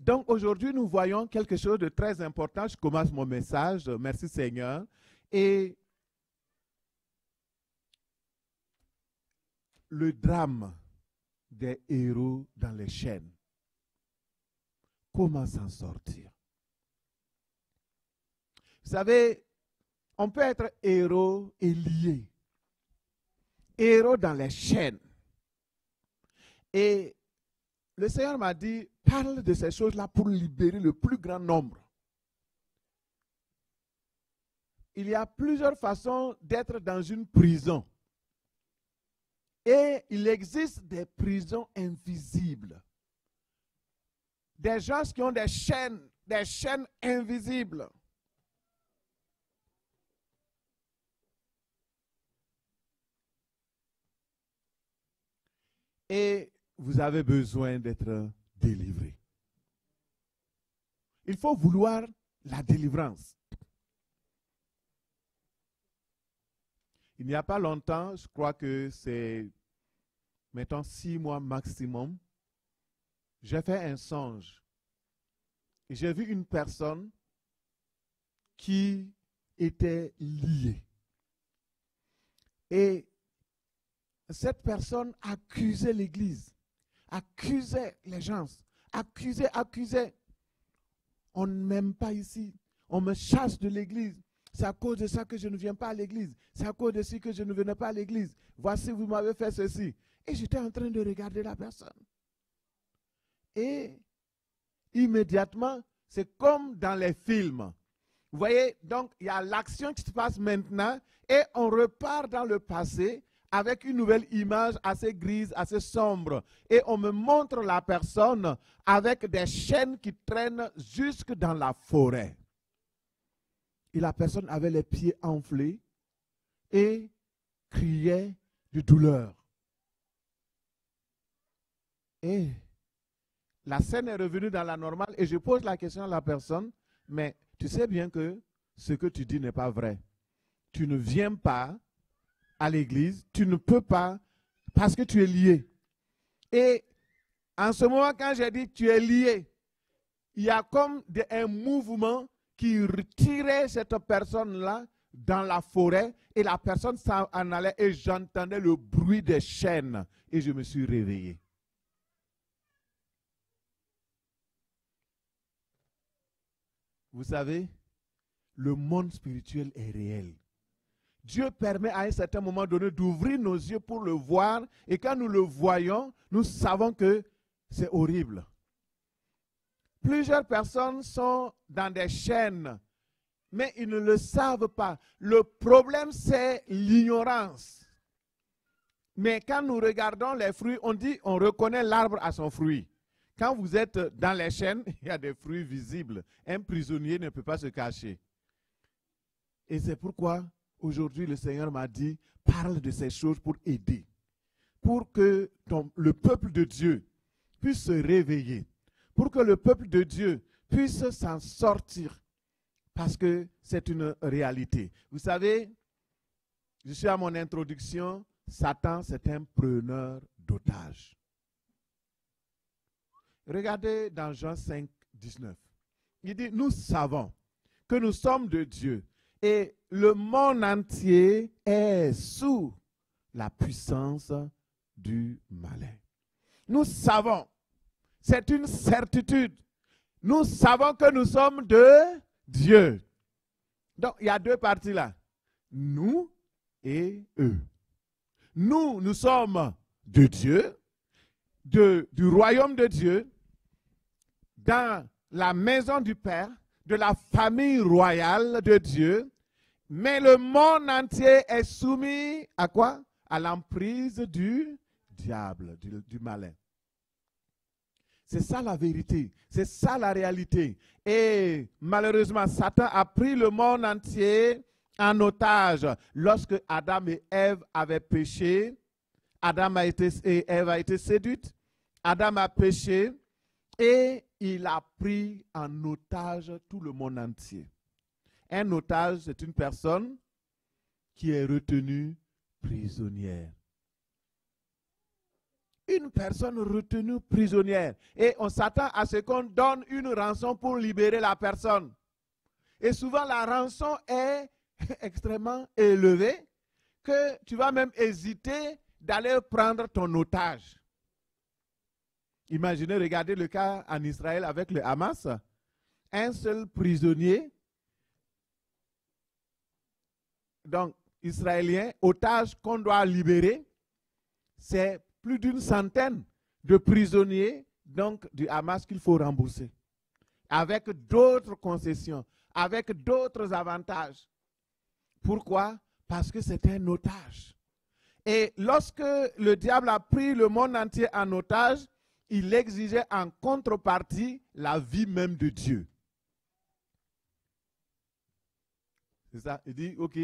Donc aujourd'hui, nous voyons quelque chose de très important. Je commence mon message. Merci Seigneur. Et le drame des héros dans les chaînes. Comment s'en sortir? Vous savez, on peut être héros et lié. Héros dans les chaînes. Et le Seigneur m'a dit, parle de ces choses-là pour libérer le plus grand nombre. Il y a plusieurs façons d'être dans une prison. Et il existe des prisons invisibles. Des gens qui ont des chaînes invisibles. Et vous avez besoin d'être délivré. Il faut vouloir la délivrance. Il n'y a pas longtemps, je crois que c'est, mettons, 6 mois maximum, j'ai fait un songe. J'ai vu une personne qui était liée. Et cette personne accusait l'Église, accusait les gens, accusait. On ne m'aime pas ici, on me chasse de l'Église. C'est à cause de ça que je ne viens pas à l'église. C'est à cause de ça que je ne venais pas à l'église. Voici, vous m'avez fait ceci. Et j'étais en train de regarder la personne. Et immédiatement, c'est comme dans les films. Vous voyez, donc il y a l'action qui se passe maintenant et on repart dans le passé avec une nouvelle image assez grise, assez sombre. Et on me montre la personne avec des chaînes qui traînent jusque dans la forêt. Et la personne avait les pieds enflés et criait de douleur. Et la scène est revenue dans la normale et je pose la question à la personne, mais tu sais bien que ce que tu dis n'est pas vrai. Tu ne viens pas à l'église, tu ne peux pas parce que tu es lié. Et en ce moment, quand j'ai dit tu es lié, il y a comme un mouvement qui retirait cette personne-là dans la forêt et la personne s'en allait et j'entendais le bruit des chaînes et je me suis réveillé. Vous savez, le monde spirituel est réel. Dieu permet à un certain moment donné d'ouvrir nos yeux pour le voir et quand nous le voyons, nous savons que c'est horrible. Plusieurs personnes sont dans des chaînes, mais ils ne le savent pas. Le problème, c'est l'ignorance. Mais quand nous regardons les fruits, on dit on reconnaît l'arbre à son fruit. Quand vous êtes dans les chaînes, il y a des fruits visibles. Un prisonnier ne peut pas se cacher. Et c'est pourquoi aujourd'hui le Seigneur m'a dit, parle de ces choses pour aider. Pour que le peuple de Dieu puisse se réveiller. Pour que le peuple de Dieu puisse s'en sortir. Parce que c'est une réalité. Vous savez, je suis à mon introduction, Satan c'est un preneur d'otages. Regardez dans Jean 5, 19. Il dit, nous savons que nous sommes de Dieu et le monde entier est sous la puissance du malin. Nous savons. C'est une certitude. Nous savons que nous sommes de Dieu. Donc, il y a deux parties là. Nous et eux. Nous sommes de Dieu, du royaume de Dieu, dans la maison du Père, de la famille royale de Dieu. Mais le monde entier est soumis à quoi? À l'emprise du diable, du malin. C'est ça la vérité, c'est ça la réalité. Et malheureusement, Satan a pris le monde entier en otage. Lorsque Adam et Ève avaient péché, Ève a été séduite, Adam a péché et il a pris en otage tout le monde entier. Un otage, c'est une personne qui est retenue prisonnière. une personne retenue prisonnière. Et on s'attend à ce qu'on donne une rançon pour libérer la personne. Et souvent, la rançon est extrêmement élevée que tu vas même hésiter d'aller prendre ton otage. Imaginez, regardez le cas en Israël avec le Hamas. Un seul prisonnier, donc israélien, otage qu'on doit libérer, c'est plus d'une centaine de prisonniers donc, du Hamas qu'il faut rembourser. Avec d'autres concessions, avec d'autres avantages. Pourquoi? Parce que c'est un otage. Et lorsque le diable a pris le monde entier en otage, il exigeait en contrepartie la vie même de Dieu. C'est ça, il dit, ok,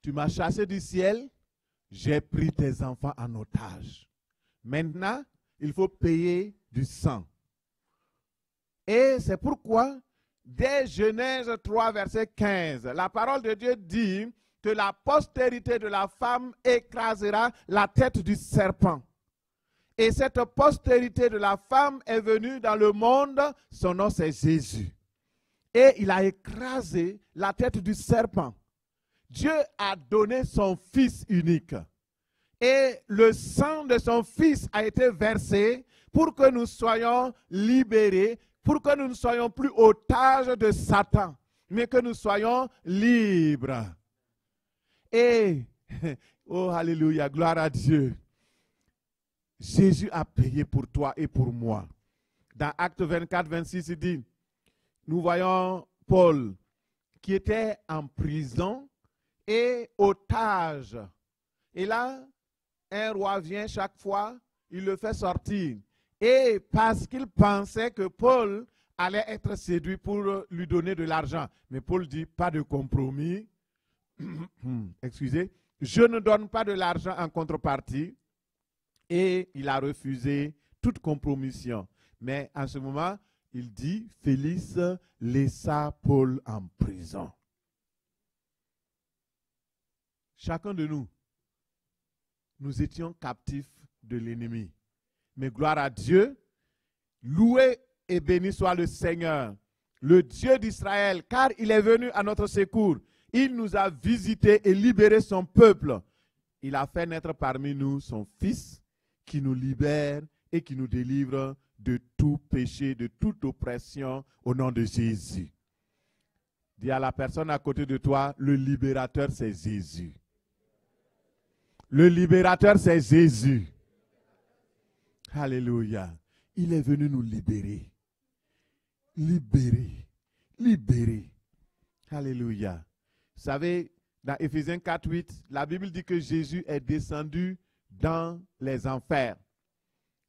tu m'as chassé du ciel, j'ai pris tes enfants en otage. Maintenant, il faut payer du sang. Et c'est pourquoi, dès Genèse 3, verset 15, la parole de Dieu dit que la postérité de la femme écrasera la tête du serpent. Et cette postérité de la femme est venue dans le monde, son nom c'est Jésus. Et il a écrasé la tête du serpent. Dieu a donné son Fils unique. Et le sang de son Fils a été versé pour que nous soyons libérés, pour que nous ne soyons plus otages de Satan, mais que nous soyons libres. Et, oh alléluia, gloire à Dieu. Jésus a payé pour toi et pour moi. Dans Acte 24, 26, il dit, nous voyons Paul qui était en prison et otage. Et là, un roi vient chaque fois, il le fait sortir. Et parce qu'il pensait que Paul allait être séduit pour lui donner de l'argent. Mais Paul dit, pas de compromis. Excusez, je ne donne pas de l'argent en contrepartie. Et il a refusé toute compromission. Mais en ce moment, il dit, Félix laissa Paul en prison. Chacun de nous, nous étions captifs de l'ennemi. Mais gloire à Dieu, loué et béni soit le Seigneur, le Dieu d'Israël, car il est venu à notre secours. Il nous a visités et libéré son peuple. Il a fait naître parmi nous son Fils qui nous libère et qui nous délivre de tout péché, de toute oppression au nom de Jésus. Dis à la personne à côté de toi, le libérateur c'est Jésus. Le libérateur c'est Jésus. Alléluia. Il est venu nous libérer. Libérer. Libérer. Alléluia. Vous savez, dans Éphésiens 4, 8, la Bible dit que Jésus est descendu dans les enfers,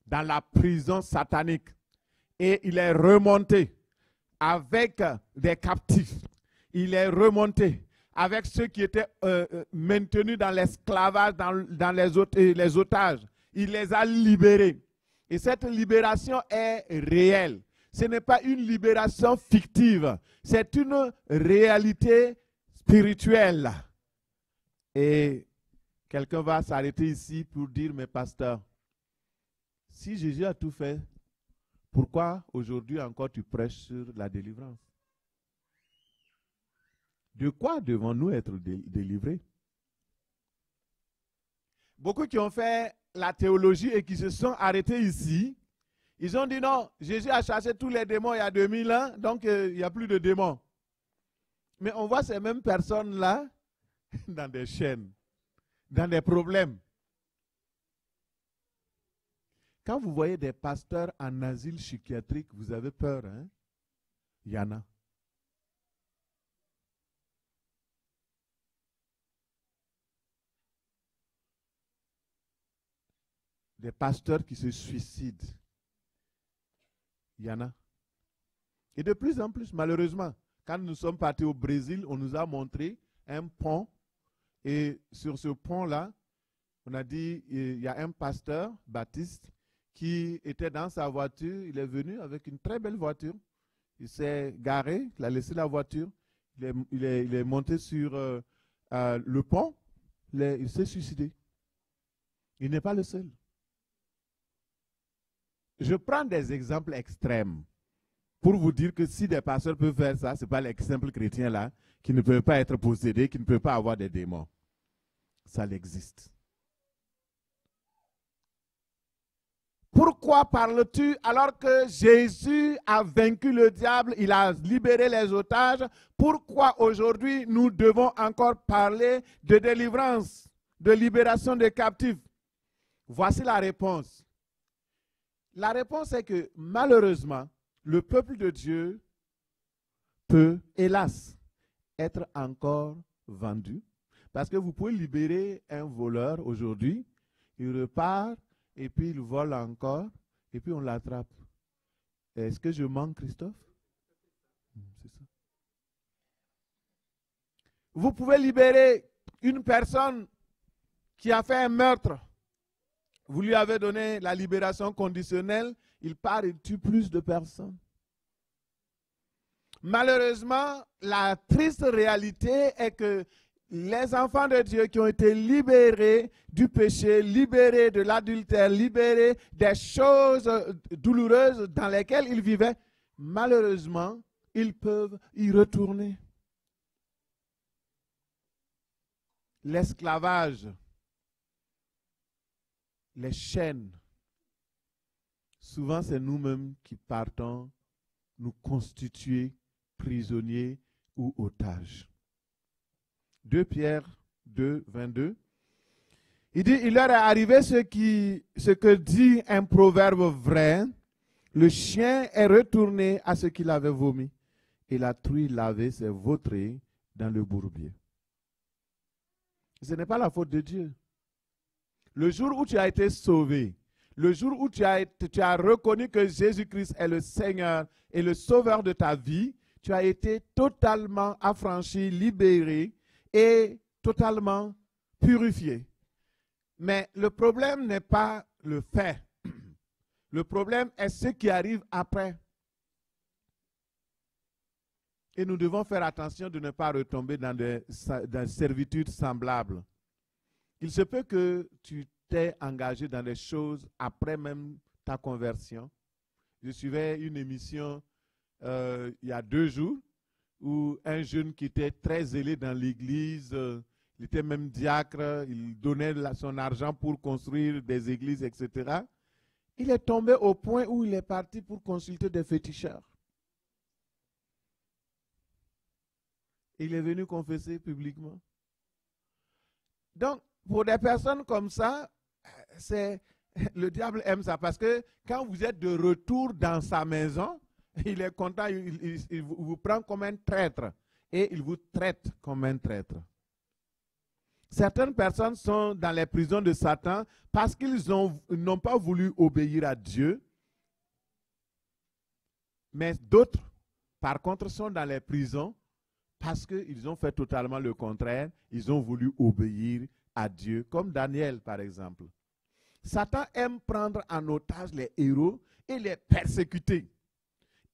dans la prison satanique. Et il est remonté avec des captifs. Il est remonté avec ceux qui étaient maintenus dans l'esclavage, dans les otages. Il les a libérés. Et cette libération est réelle. Ce n'est pas une libération fictive. C'est une réalité spirituelle. Et quelqu'un va s'arrêter ici pour dire, mais pasteur, si Jésus a tout fait, pourquoi aujourd'hui encore tu prêches sur la délivrance? De quoi devons-nous être délivrés? Beaucoup qui ont fait la théologie et qui se sont arrêtés ici, ils ont dit non, Jésus a chassé tous les démons il y a 2000 ans, donc il n'y a plus de démons. Mais on voit ces mêmes personnes-là dans des chaînes, dans des problèmes. Quand vous voyez des pasteurs en asile psychiatrique, vous avez peur, hein? Il y en a. Des pasteurs qui se suicident. Il y en a. Et de plus en plus, malheureusement, quand nous sommes partis au Brésil, on nous a montré un pont. Et sur ce pont-là, on a dit, il y a un pasteur, Baptiste, qui était dans sa voiture. Il est venu avec une très belle voiture. Il s'est garé, il a laissé la voiture. Il est monté sur le pont. Il s'est suicidé. Il n'est pas le seul. Je prends des exemples extrêmes pour vous dire que si des pasteurs peuvent faire ça, ce n'est pas les simples chrétiens là qui ne peuvent pas être possédés, qui ne peuvent pas avoir des démons. Ça existe. Pourquoi parles-tu alors que Jésus a vaincu le diable, il a libéré les otages? Pourquoi aujourd'hui nous devons encore parler de délivrance, de libération des captifs? Voici la réponse. La réponse est que malheureusement, le peuple de Dieu peut, hélas, être encore vendu. Parce que vous pouvez libérer un voleur aujourd'hui, il repart et puis il vole encore et puis on l'attrape. Est-ce que je manque, Christophe? C'est ça. Vous pouvez libérer une personne qui a fait un meurtre. Vous lui avez donné la libération conditionnelle, il part et tue plus de personnes. Malheureusement, la triste réalité est que les enfants de Dieu qui ont été libérés du péché, libérés de l'adultère, libérés des choses douloureuses dans lesquelles ils vivaient, malheureusement, ils peuvent y retourner. L'esclavage, les chaînes, souvent c'est nous-mêmes qui partons nous constituer prisonniers ou otages. 2 Pierre 2, 22. Il dit, il leur est arrivé ce que dit un proverbe vrai, le chien est retourné à ce qu'il avait vomi, et la truie lavée s'est vautrée dans le bourbier. Ce n'est pas la faute de Dieu. Le jour où tu as été sauvé, le jour où tu as reconnu que Jésus-Christ est le Seigneur et le Sauveur de ta vie, tu as été totalement affranchi, libéré et totalement purifié. Mais le problème n'est pas le fait. Le problème est ce qui arrive après. Et nous devons faire attention de ne pas retomber dans des servitudes semblables. Il se peut que tu t'es engagé dans des choses après même ta conversion. Je suivais une émission il y a 2 jours où un jeune qui était très zélé dans l'église, il était même diacre, il donnait son argent pour construire des églises, etc. Il est tombé au point où il est parti pour consulter des féticheurs. Il est venu confesser publiquement. Donc, pour des personnes comme ça, le diable aime ça parce que quand vous êtes de retour dans sa maison, il est content, il vous prend comme un traître et il vous traite comme un traître. Certaines personnes sont dans les prisons de Satan parce qu'ils n'ont pas voulu obéir à Dieu, mais d'autres, par contre, sont dans les prisons parce qu'ils ont fait totalement le contraire, ils ont voulu obéir à Dieu, comme Daniel par exemple. Satan aime prendre en otage les héros et les persécuter.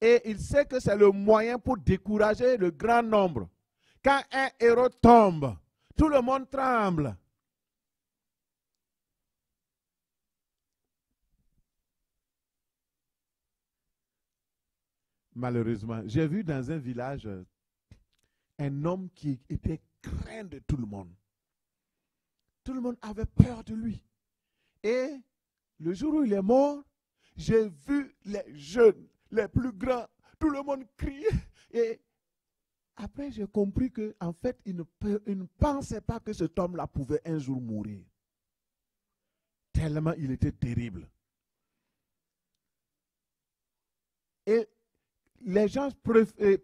Et il sait que c'est le moyen pour décourager le grand nombre. Quand un héros tombe, tout le monde tremble. Malheureusement, j'ai vu dans un village un homme qui était craint de tout le monde. Tout le monde avait peur de lui. Et le jour où il est mort, j'ai vu les jeunes, les plus grands, tout le monde crier. Et après, j'ai compris qu'en fait, il ne pensait pas que cet homme-là pouvait un jour mourir. Tellement il était terrible. Et les gens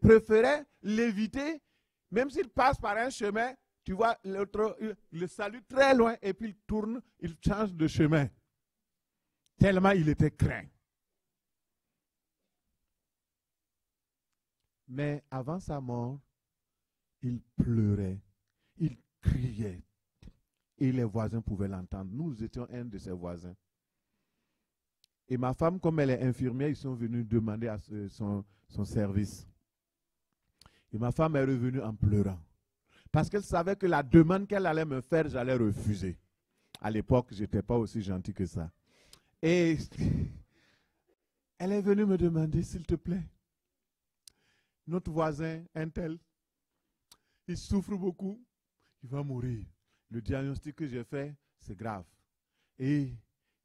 préféraient l'éviter, même s'il passe par un chemin, tu vois, l'autre le salue très loin et puis il tourne, il change de chemin. Tellement il était craint. Mais avant sa mort, il pleurait, il criait. Et les voisins pouvaient l'entendre. Nous étions un de ses voisins. Et ma femme, comme elle est infirmière, ils sont venus demander à son service. Et ma femme est revenue en pleurant. Parce qu'elle savait que la demande qu'elle allait me faire, j'allais refuser. À l'époque, je n'étais pas aussi gentil que ça. Et elle est venue me demander, s'il te plaît, notre voisin, un tel, il souffre beaucoup, il va mourir. Le diagnostic que j'ai fait, c'est grave. Et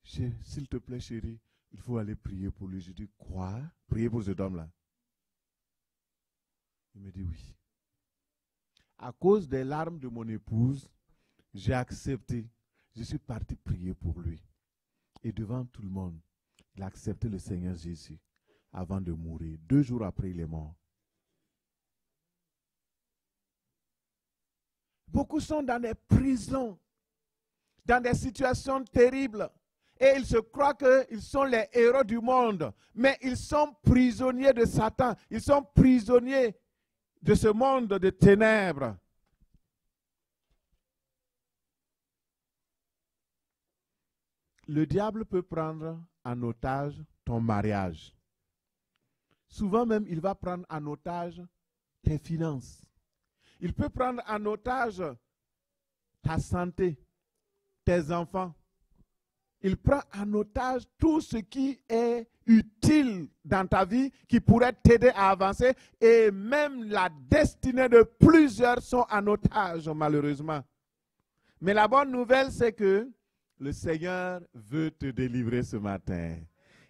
s'il te plaît, chérie, il faut aller prier pour lui. Je dis, quoi? Prier pour cet homme-là? Il me dit oui. À cause des larmes de mon épouse, j'ai accepté. Je suis parti prier pour lui. Et devant tout le monde, il a accepté le Seigneur Jésus avant de mourir. 2 jours après, il est mort. Beaucoup sont dans des prisons, dans des situations terribles. Et ils se croient qu'ils sont les héros du monde. Mais ils sont prisonniers de Satan. Ils sont prisonniers de ce monde de ténèbres. Le diable peut prendre en otage ton mariage. Souvent même, il va prendre en otage tes finances. Il peut prendre en otage ta santé, tes enfants. Il prend en otage tout ce qui est utile dans ta vie, qui pourrait t'aider à avancer, et même la destinée de plusieurs sont en otage, malheureusement. Mais la bonne nouvelle, c'est que le Seigneur veut te délivrer ce matin.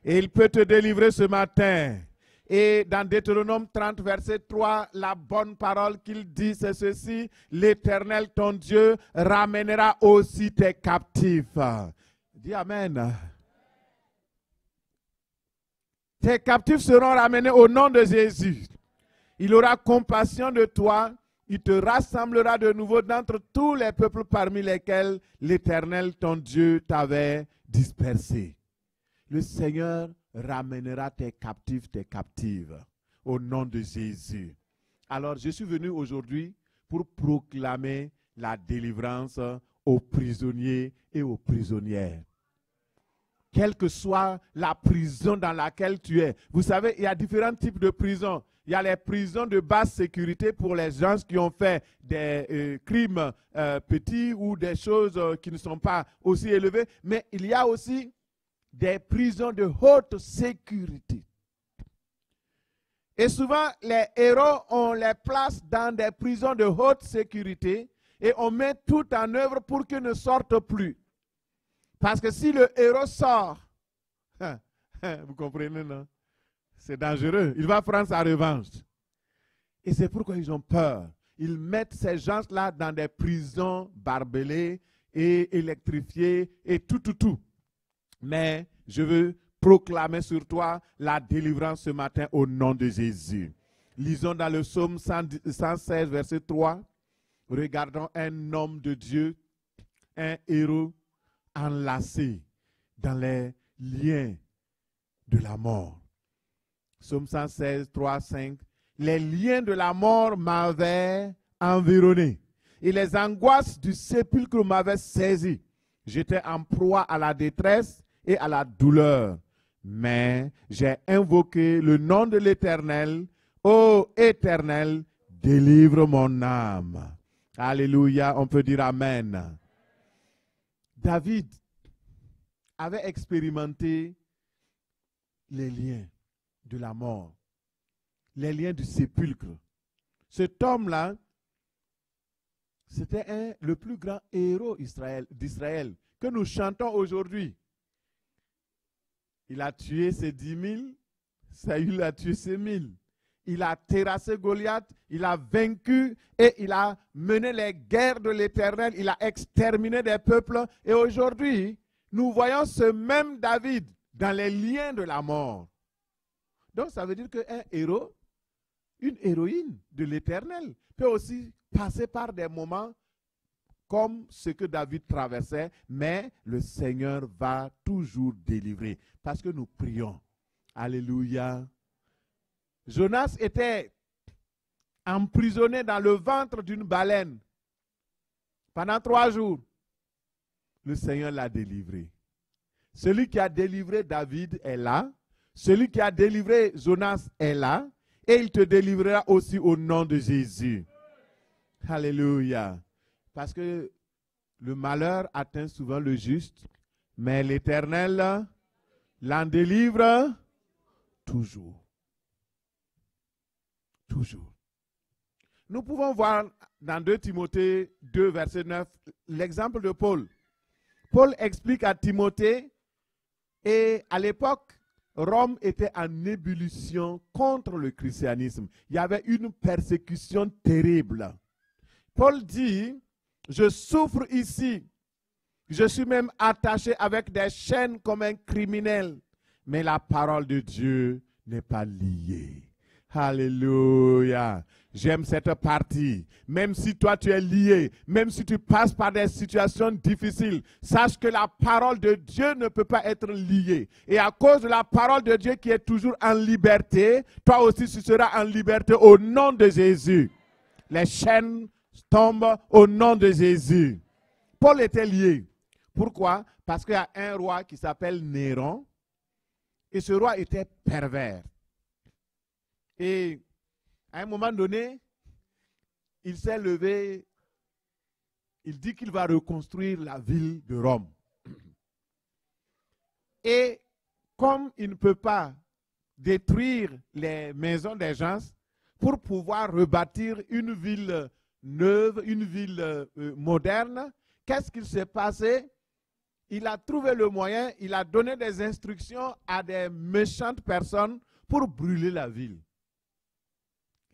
Et il peut te délivrer ce matin. Et dans Deutéronome 30, verset 3, la bonne parole qu'il dit, c'est ceci: l'Éternel, ton Dieu, ramènera aussi tes captifs. Dis Amen. Tes captifs seront ramenés au nom de Jésus. Il aura compassion de toi. Il te rassemblera de nouveau d'entre tous les peuples parmi lesquels l'Éternel, ton Dieu, t'avait dispersé. Le Seigneur ramènera tes captifs, tes captives, au nom de Jésus. Alors, je suis venu aujourd'hui pour proclamer la délivrance aux prisonniers et aux prisonnières. Quelle que soit la prison dans laquelle tu es. Vous savez, il y a différents types de prisons. Il y a les prisons de basse sécurité pour les gens qui ont fait des crimes petits ou des choses qui ne sont pas aussi élevées. Mais il y a aussi des prisons de haute sécurité. Et souvent, les héros, on les place dans des prisons de haute sécurité et on met tout en œuvre pour qu'ils ne sortent plus. Parce que si le héros sort, vous comprenez, non? C'est dangereux. Il va prendre sa revanche. Et c'est pourquoi ils ont peur. Ils mettent ces gens-là dans des prisons barbelées et électrifiées et tout. Mais je veux proclamer sur toi la délivrance ce matin au nom de Jésus. Lisons dans le psaume 116, verset 3. Regardons un homme de Dieu, un héros enlacé dans les liens de la mort. Psaume 116, 3, 5. Les liens de la mort m'avaient environné et les angoisses du sépulcre m'avaient saisi. J'étais en proie à la détresse et à la douleur. Mais j'ai invoqué le nom de l'Éternel. Ô Éternel, délivre mon âme. Alléluia, on peut dire Amen. David avait expérimenté les liens de la mort, les liens du sépulcre. Cet homme-là, c'était le plus grand héros d'Israël que nous chantons aujourd'hui. Il a tué ses 10 000, Saül a tué ses 1000. Il a terrassé Goliath, il a vaincu et il a mené les guerres de l'Éternel, il a exterminé des peuples. Et aujourd'hui, nous voyons ce même David dans les liens de la mort. Donc ça veut dire qu'un héros, une héroïne de l'Éternel peut aussi passer par des moments comme ce que David traversait, mais le Seigneur va toujours délivrer parce que nous prions. Alléluia. Jonas était emprisonné dans le ventre d'une baleine pendant 3 jours. Le Seigneur l'a délivré. Celui qui a délivré David est là. Celui qui a délivré Jonas est là. Et il te délivrera aussi au nom de Jésus. Alléluia. Parce que Le malheur atteint souvent le juste, mais l'Éternel l'en délivre toujours. Toujours. Nous pouvons voir dans 2 Timothée 2, verset 9, l'exemple de Paul. Paul explique à Timothée, et à l'époque, Rome était en ébullition contre le christianisme. Il y avait une persécution terrible. Paul dit, je souffre ici. Je suis même attaché avec des chaînes comme un criminel. Mais la parole de Dieu n'est pas liée. Alléluia. J'aime cette partie. Même si toi tu es lié, même si tu passes par des situations difficiles, sache que la parole de Dieu ne peut pas être liée. Et à cause de la parole de Dieu qui est toujours en liberté, toi aussi tu seras en liberté au nom de Jésus. Les chaînes tombent au nom de Jésus. Paul était lié. Pourquoi? Parce qu'il y a un roi qui s'appelle Néron. Et ce roi était pervers. Et à un moment donné, il s'est levé, il dit qu'il va reconstruire la ville de Rome. Et comme il ne peut pas détruire les maisons des gens pour pouvoir rebâtir une ville neuve, une ville moderne, qu'est-ce qu'il s'est passé? Il a trouvé le moyen, il a donné des instructions à des méchantes personnes pour brûler la ville.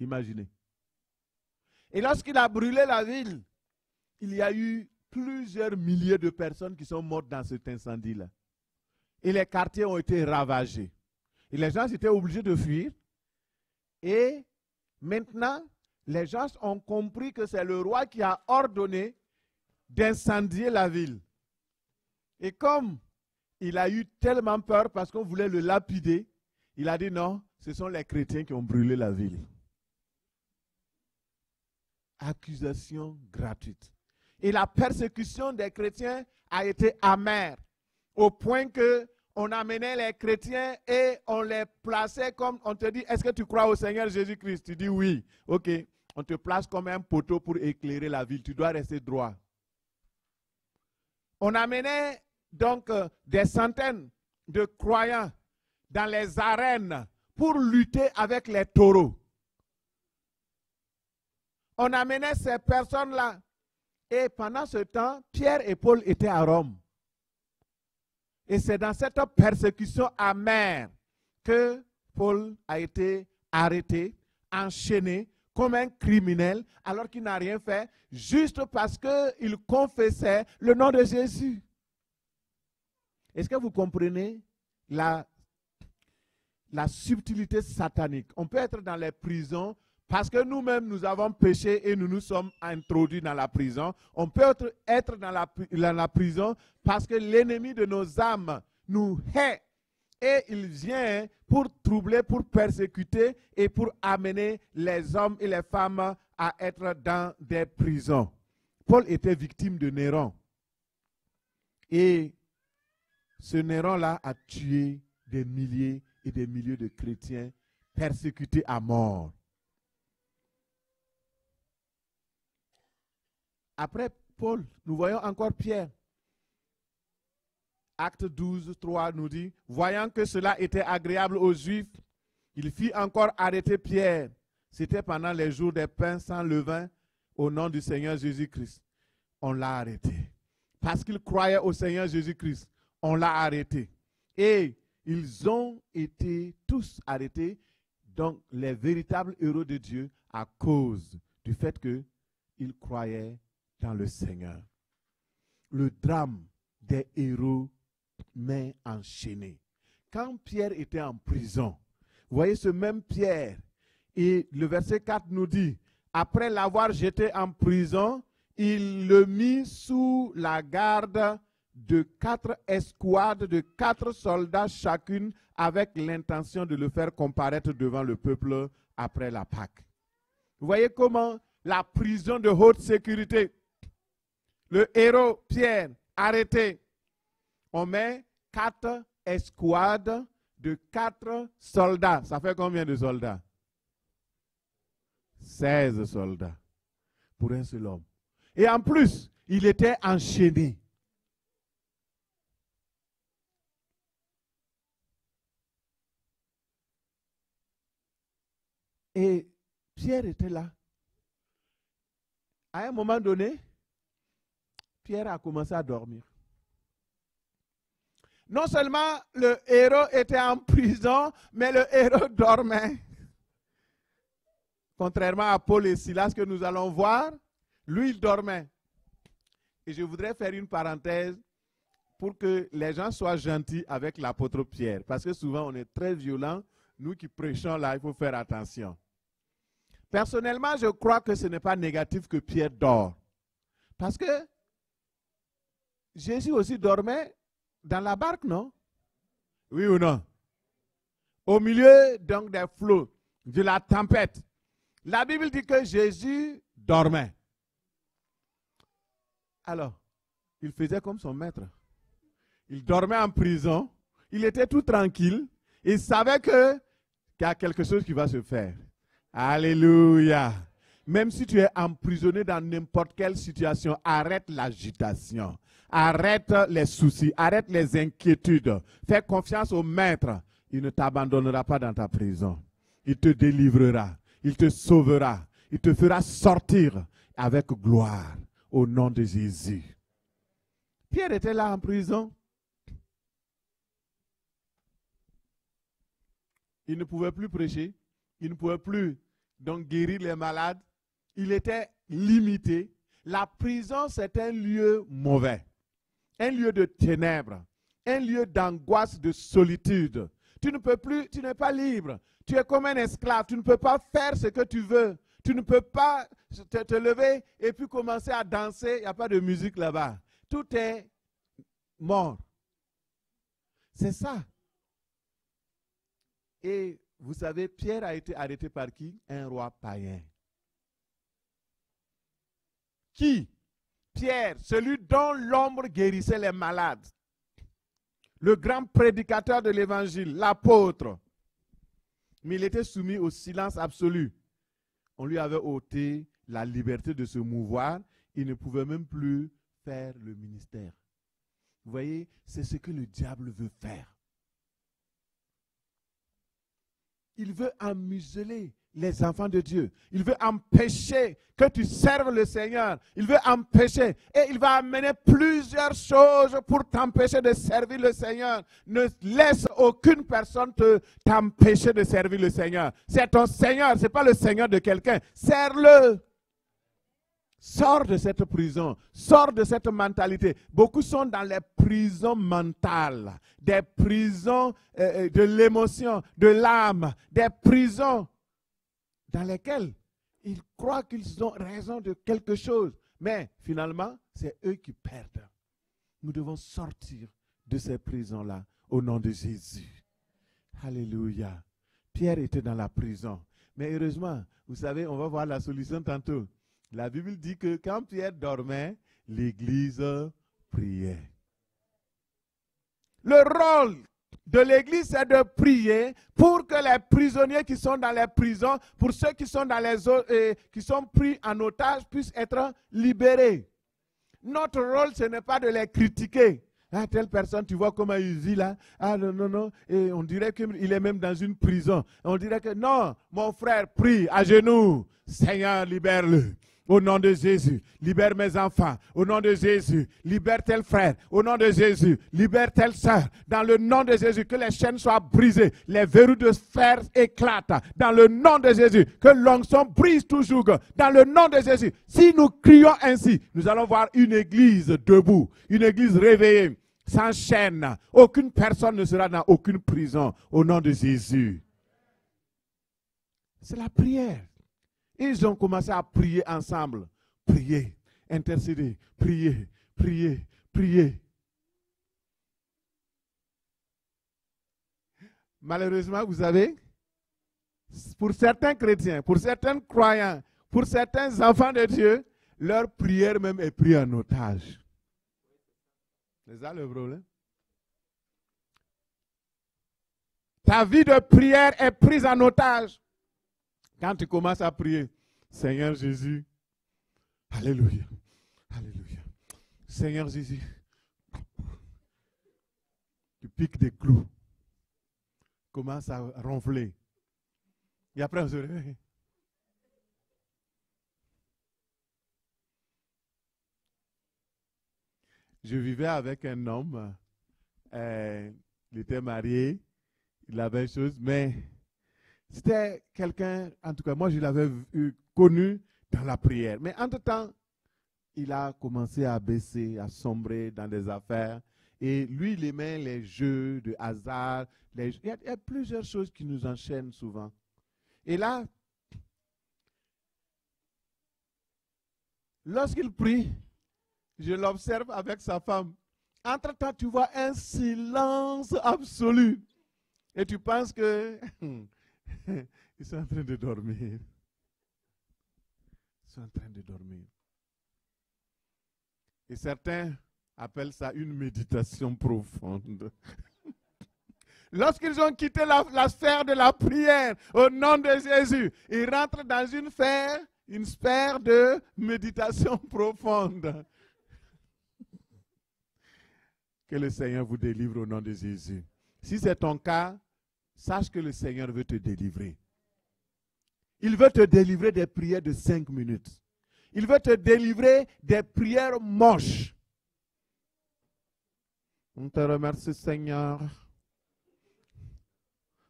Imaginez. Et lorsqu'il a brûlé la ville, il y a eu plusieurs milliers de personnes qui sont mortes dans cet incendie-là. Et les quartiers ont été ravagés. Et les gens étaient obligés de fuir. Et maintenant, les gens ont compris que c'est le roi qui a ordonné d'incendier la ville. Et comme il a eu tellement peur parce qu'on voulait le lapider, il a dit non, ce sont les chrétiens qui ont brûlé la ville. Accusation gratuite. Et la persécution des chrétiens a été amère, au point que on amenait les chrétiens et on les plaçait comme, on te dit, est-ce que tu crois au Seigneur Jésus-Christ? Tu dis oui. Ok, on te place comme un poteau pour éclairer la ville. Tu dois rester droit. On amenait donc des centaines de croyants dans les arènes pour lutter avec les taureaux. On amenait ces personnes-là. Et pendant ce temps, Pierre et Paul étaient à Rome. Et c'est dans cette persécution amère que Paul a été arrêté, enchaîné comme un criminel, alors qu'il n'a rien fait, juste parce qu'il confessait le nom de Jésus. Est-ce que vous comprenez la subtilité satanique? On peut être dans les prisons parce que nous-mêmes, nous avons péché et nous nous sommes introduits dans la prison. On peut être dans la prison parce que l'ennemi de nos âmes nous hait. Et il vient pour troubler, pour persécuter et pour amener les hommes et les femmes à être dans des prisons. Paul était victime de Néron. Et ce Néron-là a tué des milliers et des milliers de chrétiens persécutés à mort. Après Paul, nous voyons encore Pierre. Acte 12, 3 nous dit, voyant que cela était agréable aux Juifs, il fit encore arrêter Pierre. C'était pendant les jours des pains sans levain au nom du Seigneur Jésus-Christ. On l'a arrêté. Parce qu'il croyait au Seigneur Jésus-Christ, on l'a arrêté. Et ils ont été tous arrêtés, donc les véritables héros de Dieu, à cause du fait qu'ils croyaient dans le Seigneur. Le drame des héros mains enchaînées. Quand Pierre était en prison, vous voyez ce même Pierre, et le verset 4 nous dit, après l'avoir jeté en prison, il le mit sous la garde de 4 escouades, de 4 soldats chacune, avec l'intention de le faire comparaître devant le peuple après la Pâque. Vous voyez comment la prison de haute sécurité, le héros Pierre, arrêté, on met 4 escouades de 4 soldats. Ça fait combien de soldats? 16 soldats pour un seul homme. Et en plus, Il était enchaîné. Et Pierre était là. À un moment donné, Pierre a commencé à dormir. Non seulement le héros était en prison, mais le héros dormait. Contrairement à Paul et Silas que nous allons voir, lui, il dormait. Et je voudrais faire une parenthèse pour que les gens soient gentils avec l'apôtre Pierre. Parce que souvent, on est très violents. Nous qui prêchons là, il faut faire attention. Personnellement, je crois que ce n'est pas négatif que Pierre dort. Parce que Jésus aussi dormait dans la barque, non? Oui ou non? Au milieu donc des flots, de la tempête. La Bible dit que Jésus dormait. Alors, il faisait comme son maître. Il dormait en prison. Il était tout tranquille. Il savait qu'il y a quelque chose qui va se faire. Alléluia. Même si tu es emprisonné dans n'importe quelle situation, arrête l'agitation. Arrête les soucis. Arrête les inquiétudes. Fais confiance au maître. Il ne t'abandonnera pas dans ta prison. Il te délivrera. Il te sauvera. Il te fera sortir avec gloire au nom de Jésus. Pierre était là en prison. Il ne pouvait plus prêcher. Il ne pouvait plus donc guérir les malades. Il était limité. La prison, c'est un lieu mauvais. Un lieu de ténèbres. Un lieu d'angoisse, de solitude. Tu ne peux plus, tu n'es pas libre. Tu es comme un esclave. Tu ne peux pas faire ce que tu veux. Tu ne peux pas te lever et puis commencer à danser. Il n'y a pas de musique là-bas. Tout est mort. C'est ça. Et vous savez, Pierre a été arrêté par qui? Un roi païen. Qui? Pierre, celui dont l'ombre guérissait les malades. Le grand prédicateur de l'évangile, l'apôtre. Mais il était soumis au silence absolu. On lui avait ôté la liberté de se mouvoir. Il ne pouvait même plus faire le ministère. Vous voyez, c'est ce que le diable veut faire. Il veut emmuseler les enfants de Dieu. Il veut empêcher que tu serves le Seigneur. Il veut empêcher. Et il va amener plusieurs choses pour t'empêcher de servir le Seigneur. Ne laisse aucune personne t'empêcher de servir le Seigneur. C'est ton Seigneur, ce n'est pas le Seigneur de quelqu'un. Sers-le. Sors de cette prison, sors de cette mentalité. Beaucoup sont dans les prisons mentales, des prisons de l'émotion, de l'âme, des prisons dans lesquelles ils croient qu'ils ont raison de quelque chose. Mais finalement, c'est eux qui perdent. Nous devons sortir de ces prisons-là au nom de Jésus. Alléluia. Pierre était dans la prison. Mais heureusement, vous savez, on va voir la solution tantôt. La Bible dit que quand Pierre dormait, l'Église priait. Le rôle de l'Église, c'est de prier pour que les prisonniers qui sont dans les prisons, pour ceux qui sont dans qui sont pris en otage, puissent être libérés. Notre rôle, ce n'est pas de les critiquer. Ah, telle personne, tu vois comment il vit là. Ah non, non, non. Et on dirait qu'il est même dans une prison. On dirait que non, mon frère, prie à genoux. Seigneur, libère-le. Au nom de Jésus, libère mes enfants. Au nom de Jésus, libère tel frère. Au nom de Jésus, libère telle sœur. Dans le nom de Jésus, que les chaînes soient brisées. Les verrous de fer éclatent. Dans le nom de Jésus, que l'onction brise toujours. Dans le nom de Jésus, si nous crions ainsi, nous allons voir une église debout. Une église réveillée, sans chaîne. Aucune personne ne sera dans aucune prison. Au nom de Jésus. C'est la prière. Ils ont commencé à prier ensemble. Prier, intercéder, prier, prier, prier. Malheureusement, vous savez, pour certains chrétiens, pour certains croyants, pour certains enfants de Dieu, leur prière même est prise en otage. C'est ça le problème. Ta vie de prière est prise en otage. Quand tu commences à prier, Seigneur Jésus, alléluia, alléluia, Seigneur Jésus, tu piques des clous. Commence à ronfler. Et après, on se réveille. Je vivais avec un homme. Il était marié. Il avait une chose, mais c'était quelqu'un, en tout cas, moi, je l'avais connu dans la prière. Mais entre-temps, il a commencé à baisser, à sombrer dans des affaires. Et lui, il aimait les jeux de hasard. Il y a plusieurs choses qui nous enchaînent souvent. Et là, lorsqu'il prie, je l'observe avec sa femme. Entre-temps, tu vois un silence absolu. Et tu penses que ils sont en train de dormir. Ils sont en train de dormir. Et certains appellent ça une méditation profonde. Lorsqu'ils ont quitté la sphère de la prière au nom de Jésus, ils rentrent dans une sphère de méditation profonde. Que le Seigneur vous délivre au nom de Jésus. Si c'est ton cas, sache que le Seigneur veut te délivrer. Il veut te délivrer des prières de 5 minutes. Il veut te délivrer des prières moches. On te remercie, Seigneur.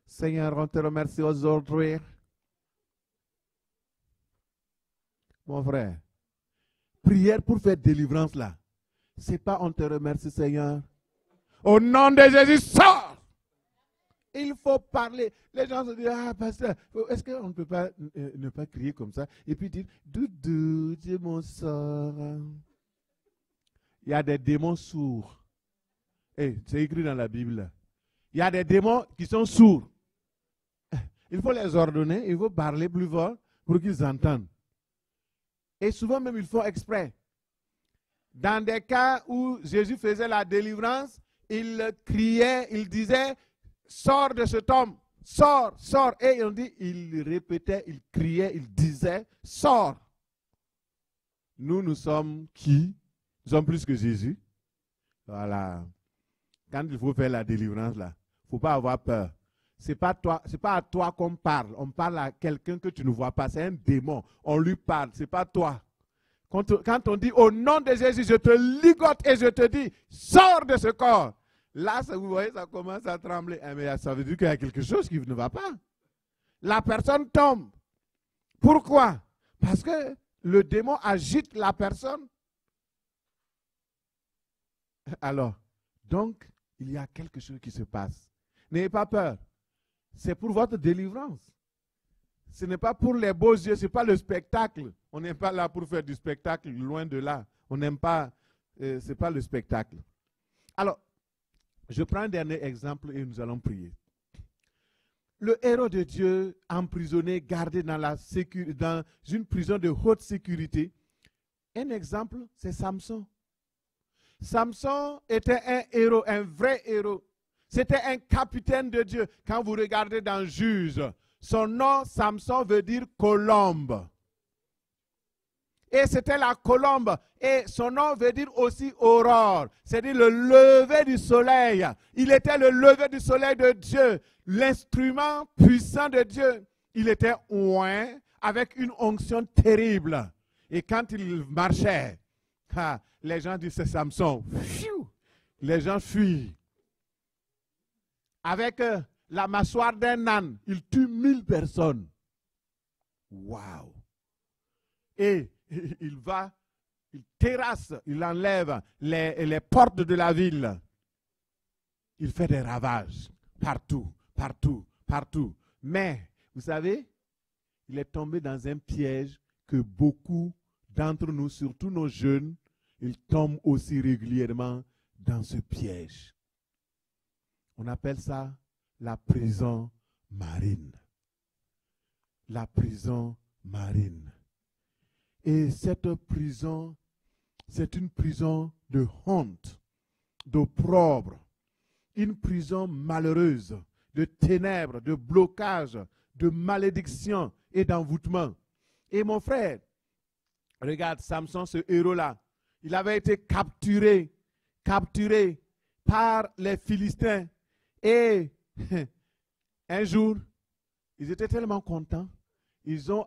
Seigneur, on te remercie aujourd'hui. Mon frère, prière pour faire délivrance là. C'est pas on te remercie, Seigneur. Au nom de Jésus, sors! Il faut parler. Les gens se disent, ah, pasteur, est-ce qu'on ne peut pas ne pas crier comme ça? Et puis dire, Doudou, Dieu mon sort. Il y a des démons sourds. C'est écrit dans la Bible. Il y a des démons qui sont sourds. Il faut les ordonner, il faut parler plus fort pour qu'ils entendent. Et souvent même, ils font exprès. Dans des cas où Jésus faisait la délivrance, il criait, il disait, sors de cet homme, sors, sors. Et on dit, il répétait, il criait, il disait, sors. Nous sommes qui? Nous sommes plus que Jésus. Voilà. Quand il faut faire la délivrance, là, il ne faut pas avoir peur. Ce n'est pas à toi qu'on parle. On parle à quelqu'un que tu ne vois pas. C'est un démon. On lui parle. Ce n'est pas toi. Quand on dit au nom de Jésus, je te ligote et je te dis, sors de ce corps. Là, vous voyez, ça commence à trembler. Mais ça veut dire qu'il y a quelque chose qui ne va pas. La personne tombe. Pourquoi? Parce que le démon agite la personne. Alors, donc, il y a quelque chose qui se passe. N'ayez pas peur. C'est pour votre délivrance. Ce n'est pas pour les beaux yeux, ce n'est pas le spectacle. On n'est pas là pour faire du spectacle, loin de là. On n'aime pas, ce n'est pas le spectacle. Alors, je prends un dernier exemple et nous allons prier. Le héros de Dieu, emprisonné, gardé dans une prison de haute sécurité. Un exemple, c'est Samson. Samson était un héros, un vrai héros. C'était un capitaine de Dieu. Quand vous regardez dans Juge, son nom, Samson, veut dire colombe. Et c'était la colombe. Et son nom veut dire aussi aurore. C'est-à-dire le lever du soleil. Il était le lever du soleil de Dieu. L'instrument puissant de Dieu. Il était oint avec une onction terrible. Et quand il marchait, les gens disent c'est Samson. Les gens fuient. Avec la mâchoire d'un âne, il tue 1000 personnes. Waouh! Et il terrasse, il enlève les portes de la ville. Il fait des ravages partout, partout, partout. Mais, vous savez, il est tombé dans un piège que beaucoup d'entre nous, surtout nos jeunes, ils tombent aussi régulièrement dans ce piège. On appelle ça la prison marine. La prison marine. Et cette prison, c'est une prison de honte, d'opprobre, une prison malheureuse, de ténèbres, de blocage, de malédiction et d'envoûtement. Et mon frère, regarde Samson, ce héros-là, Il avait été capturé par les Philistins. Et un jour, ils étaient tellement contents, ils ont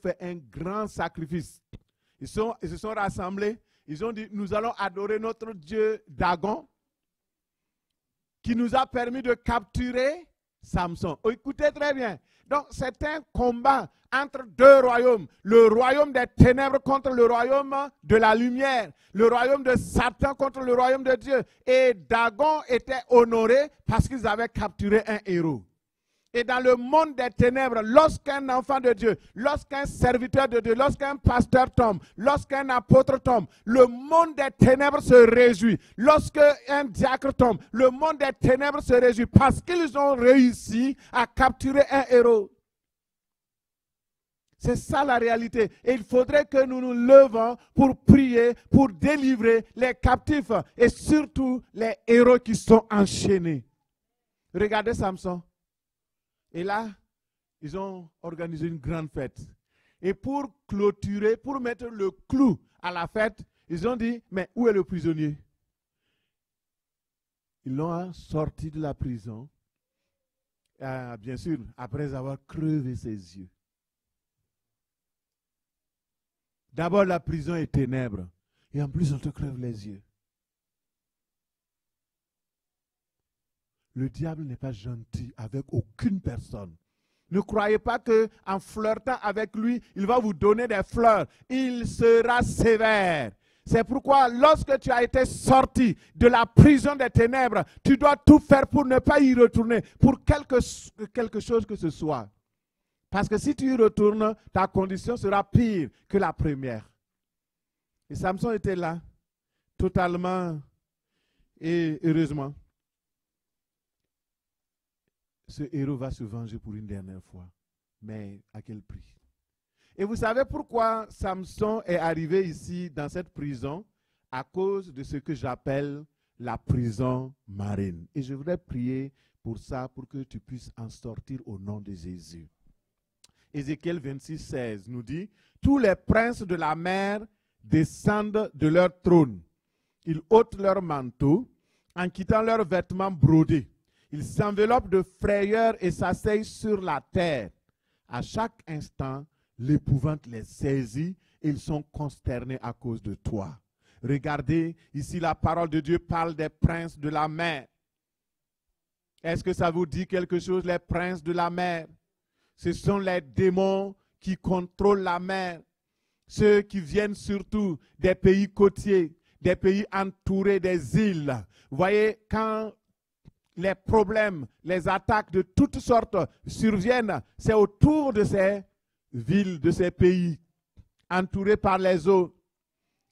fait un grand sacrifice. Ils se sont rassemblés, ils ont dit, nous allons adorer notre Dieu Dagon, qui nous a permis de capturer Samson. Oh, écoutez très bien. Donc, c'est un combat entre deux royaumes. Le royaume des ténèbres contre le royaume de la lumière. Le royaume de Satan contre le royaume de Dieu. Et Dagon était honoré parce qu'ils avaient capturé un héros. Et dans le monde des ténèbres, lorsqu'un enfant de Dieu, lorsqu'un serviteur de Dieu, lorsqu'un pasteur tombe, lorsqu'un apôtre tombe, le monde des ténèbres se réjouit. Lorsqu'un diacre tombe, le monde des ténèbres se réjouit parce qu'ils ont réussi à capturer un héros. C'est ça la réalité. Et il faudrait que nous nous levons pour prier, pour délivrer les captifs et surtout les héros qui sont enchaînés. Regardez Samson. Et là, ils ont organisé une grande fête. Et pour clôturer, pour mettre le clou à la fête, ils ont dit, mais où est le prisonnier? Ils l'ont sorti de la prison, bien sûr, après avoir crevé ses yeux. D'abord, la prison est ténèbres. Et en plus, on te crève les yeux. Le diable n'est pas gentil avec aucune personne. Ne croyez pas qu'en flirtant avec lui, il va vous donner des fleurs. Il sera sévère. C'est pourquoi lorsque tu as été sorti de la prison des ténèbres, tu dois tout faire pour ne pas y retourner, pour quelque chose que ce soit. Parce que si tu y retournes, ta condition sera pire que la première. Et Samson était là, totalement et heureusement. Ce héros va se venger pour une dernière fois. Mais à quel prix? Et vous savez pourquoi Samson est arrivé ici dans cette prison? À cause de ce que j'appelle la prison marine. Et je voudrais prier pour ça, pour que tu puisses en sortir au nom de Jésus. Ézéchiel 26, 16 nous dit, « Tous les princes de la mer descendent de leur trône. Ils ôtent leur manteau en quittant leurs vêtements brodés. Ils s'enveloppent de frayeur et s'asseyent sur la terre. À chaque instant, l'épouvante les saisit et ils sont consternés à cause de toi. » Regardez, ici la parole de Dieu parle des princes de la mer. Est-ce que ça vous dit quelque chose, les princes de la mer? Ce sont les démons qui contrôlent la mer. Ceux qui viennent surtout des pays côtiers, des pays entourés des îles. Vous voyez, quand les problèmes, les attaques de toutes sortes surviennent, c'est autour de ces villes, de ces pays, entourés par les eaux.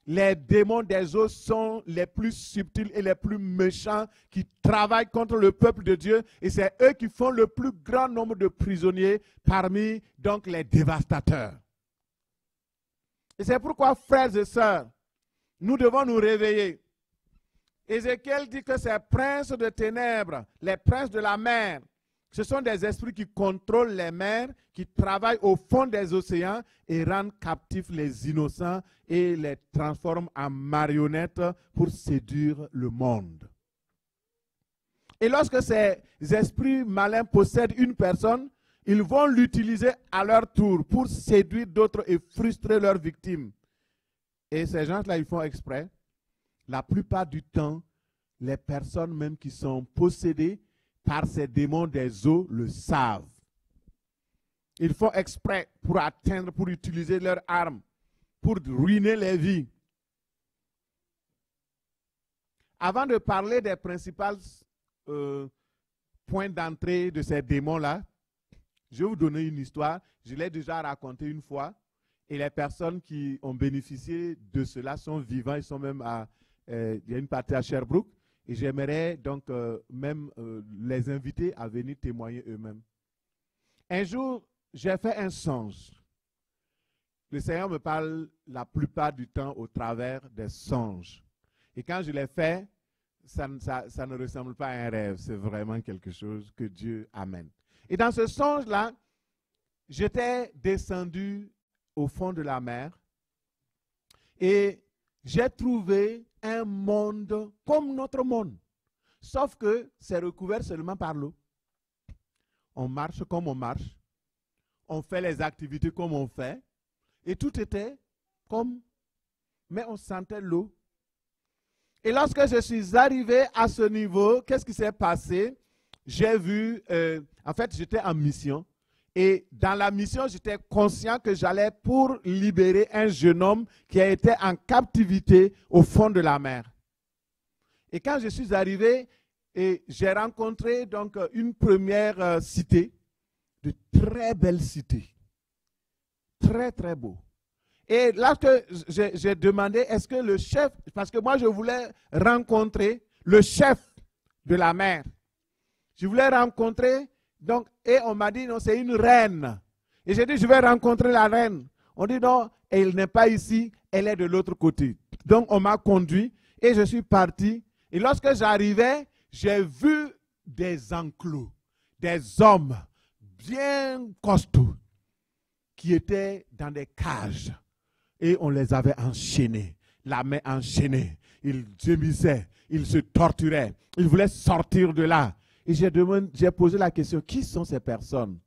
Les démons des eaux sont les plus subtils et les plus méchants qui travaillent contre le peuple de Dieu. Et c'est eux qui font le plus grand nombre de prisonniers parmi donc les dévastateurs. Et c'est pourquoi, frères et sœurs, nous devons nous réveiller. Ézéchiel dit que ces princes de ténèbres, les princes de la mer, ce sont des esprits qui contrôlent les mers, qui travaillent au fond des océans et rendent captifs les innocents et les transforment en marionnettes pour séduire le monde. Et lorsque ces esprits malins possèdent une personne, ils vont l'utiliser à leur tour pour séduire d'autres et frustrer leurs victimes. Et ces gens-là, ils font exprès. La plupart du temps, les personnes même qui sont possédées par ces démons des eaux le savent. Ils font exprès pour atteindre, pour utiliser leurs armes, pour ruiner les vies. Avant de parler des principaux points d'entrée de ces démons-là, je vais vous donner une histoire. Je l'ai déjà racontée une fois. Et les personnes qui ont bénéficié de cela sont vivants. Ils sont même il y a une partie à Sherbrooke. Et j'aimerais donc même les inviter à venir témoigner eux-mêmes. Un jour, j'ai fait un songe. Le Seigneur me parle la plupart du temps au travers des songes. Et quand je l'ai fait, ça ne ressemble pas à un rêve. C'est vraiment quelque chose que Dieu amène. Et dans ce songe-là, j'étais descendu au fond de la mer. Et j'ai trouvé un monde comme notre monde. Sauf que c'est recouvert seulement par l'eau. On marche comme on marche. On fait les activités comme on fait. Et tout était comme... Mais on sentait l'eau. Et lorsque je suis arrivé à ce niveau, qu'est-ce qui s'est passé? J'ai vu... en fait, j'étais en mission. Et dans la mission, j'étais conscient que j'allais pour libérer un jeune homme qui a été en captivité au fond de la mer. Et quand je suis arrivé, j'ai rencontré donc une première cité, de très belles cités. Très, très beau. Et lorsque j'ai demandé, est-ce que le chef, parce que moi je voulais rencontrer le chef de la mer. Je voulais rencontrer, donc, et on m'a dit, non, c'est une reine. Et j'ai dit, je vais rencontrer la reine. On dit, non, elle n'est pas ici, elle est de l'autre côté. Donc, on m'a conduit et je suis parti. Et lorsque j'arrivais, j'ai vu des enclos, des hommes bien costauds qui étaient dans des cages. Et on les avait enchaînés, la main enchaînée. Ils gémissaient, ils se torturaient, ils voulaient sortir de là. Et j'ai posé la question, qui sont ces personnes?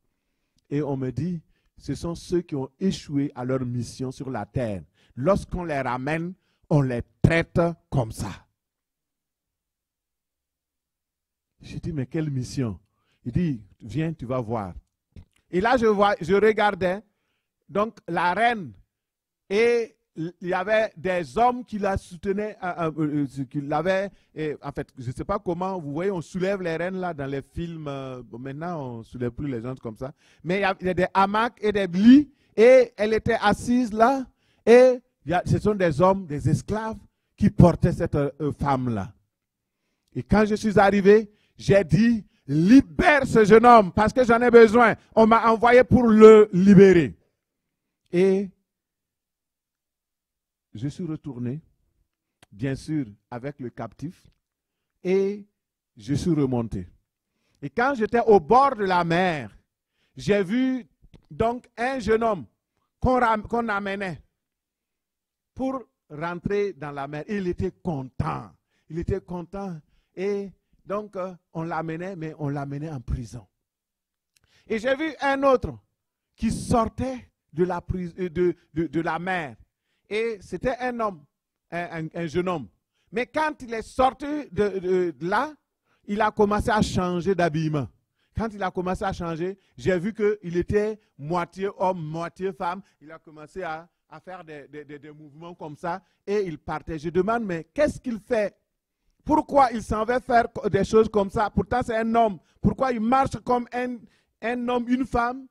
Et on me dit, ce sont ceux qui ont échoué à leur mission sur la terre. Lorsqu'on les ramène, on les traite comme ça. J'ai dit, mais quelle mission? Il dit, viens, tu vas voir. Et là, je regardais, donc la reine, et il y avait des hommes qui la soutenaient, qui l'avaient, en fait, je ne sais pas comment, vous voyez, on soulève les reines là dans les films, maintenant on ne soulève plus les gens comme ça, mais il y a des hamacs et des lits, et elle était assise là, et ce sont des hommes, des esclaves, qui portaient cette femme-là. Et quand je suis arrivé, j'ai dit, libère ce jeune homme, parce que j'en ai besoin. On m'a envoyé pour le libérer. Et je suis retourné, bien sûr, avec le captif, et je suis remonté. Et quand j'étais au bord de la mer, j'ai vu donc un jeune homme qu'on amenait pour rentrer dans la mer. Il était content. Il était content. Et donc, on l'amenait, mais on l'amenait en prison. Et j'ai vu un autre qui sortait de la mer. Et c'était un homme, un jeune homme. Mais quand il est sorti de là, il a commencé à changer d'habillement. Quand il a commencé à changer, j'ai vu qu'il était moitié homme, moitié femme. Il a commencé à faire des mouvements comme ça et il partait. Je demande, mais qu'est-ce qu'il fait? Pourquoi il s'en va faire des choses comme ça? Pourtant, c'est un homme. Pourquoi il marche comme un homme, une femme?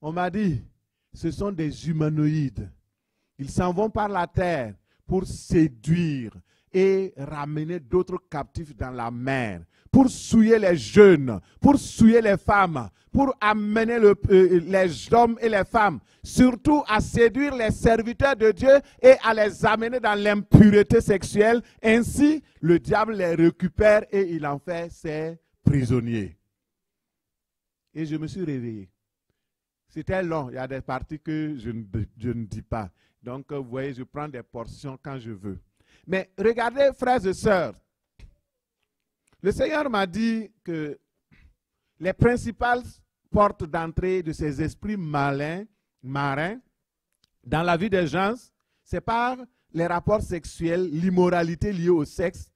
On m'a dit, ce sont des humanoïdes. Ils s'en vont par la terre pour séduire et ramener d'autres captifs dans la mer, pour souiller les jeunes, pour souiller les femmes, pour amener les hommes et les femmes, surtout à séduire les serviteurs de Dieu et à les amener dans l'impureté sexuelle. Ainsi, le diable les récupère et il en fait ses prisonniers. Et je me suis réveillé. C'était long, il y a des parties que je ne dis pas. Donc, vous voyez, je prends des portions quand je veux. Mais regardez, frères et sœurs, le Seigneur m'a dit que les principales portes d'entrée de ces esprits marins, dans la vie des gens, c'est par les rapports sexuels, l'immoralité liée au sexe,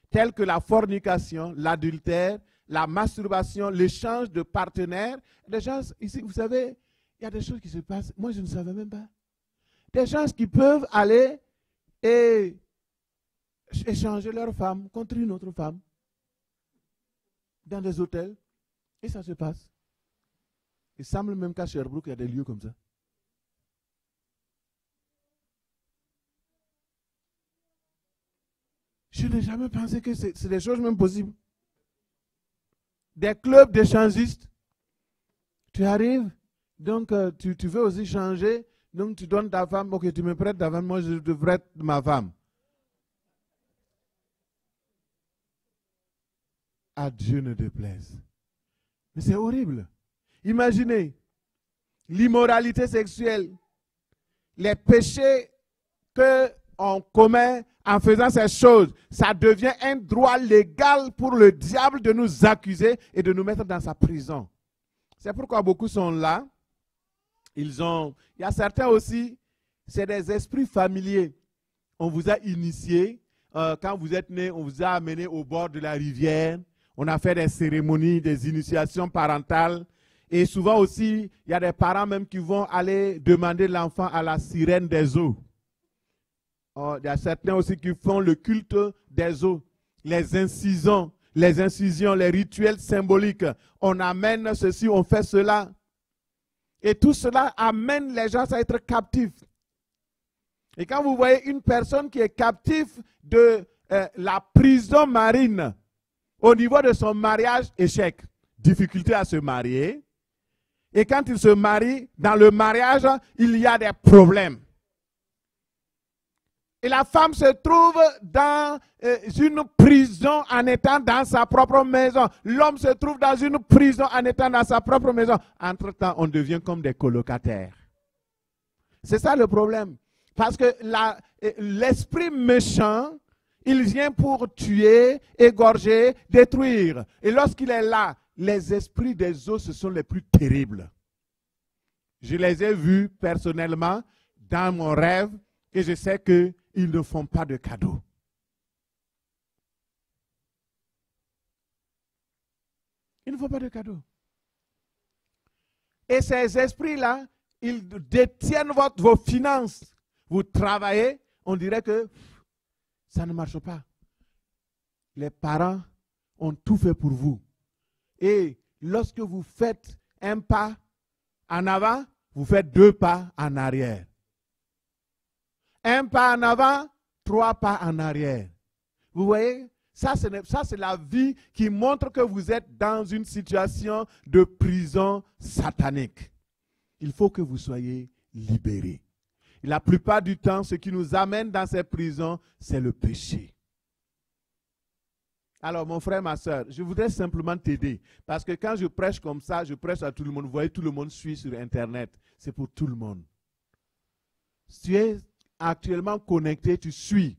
tels que la fornication, l'adultère, la masturbation, l'échange de partenaires. Des gens, ici, vous savez, il y a des choses qui se passent. Moi, je ne savais même pas. Des gens qui peuvent aller et échanger leur femme contre une autre femme dans des hôtels. Et ça se passe. Il semble même qu'à Sherbrooke, il y a des lieux comme ça. Je n'ai jamais pensé que c'est des choses même possibles. Des clubs d'échangistes. Tu arrives, donc tu veux aussi changer, donc tu donnes ta femme, ok, tu me prêtes ta femme, moi je devrais être ma femme. À Dieu ne déplaise. Mais c'est horrible. Imaginez l'immoralité sexuelle, les péchés que on commet en faisant ces choses, ça devient un droit légal pour le diable de nous accuser et de nous mettre dans sa prison. C'est pourquoi beaucoup sont là. Il y a certains aussi, c'est des esprits familiers. On vous a initié, quand vous êtes né, on vous a amené au bord de la rivière. On a fait des cérémonies, des initiations parentales. Et souvent aussi, il y a des parents même qui vont aller demander l'enfant à la sirène des eaux. Il y a certains aussi qui font le culte des eaux, les incisions, les rituels symboliques. On amène ceci, on fait cela. Et tout cela amène les gens à être captifs. Et quand vous voyez une personne qui est captive de la prison marine, au niveau de son mariage, échec, difficulté à se marier. Et quand il se marie, dans le mariage, il y a des problèmes. Et la femme se trouve dans une prison en étant dans sa propre maison. L'homme se trouve dans une prison en étant dans sa propre maison. Entre-temps, on devient comme des colocataires. C'est ça le problème. Parce que l'esprit méchant, il vient pour tuer, égorger, détruire. Et lorsqu'il est là, les esprits des eaux, ce sont les plus terribles. Je les ai vus personnellement dans mon rêve et je sais qu'ils ne font pas de cadeaux. Ils ne font pas de cadeaux. Et ces esprits-là, ils détiennent vos finances. Vous travaillez, on dirait que ça ne marche pas. Les parents ont tout fait pour vous. Et lorsque vous faites un pas en avant, vous faites 2 pas en arrière. Un pas en avant, 3 pas en arrière. Vous voyez, ça c'est la vie qui montre que vous êtes dans une situation de prison satanique. Il faut que vous soyez libérés. Et la plupart du temps, ce qui nous amène dans ces prisons, c'est le péché. Alors, mon frère, ma soeur, je voudrais simplement t'aider. Parce que quand je prêche comme ça, je prêche à tout le monde. Vous voyez, tout le monde suit sur Internet. C'est pour tout le monde. Si tu es actuellement connecté, tu suis.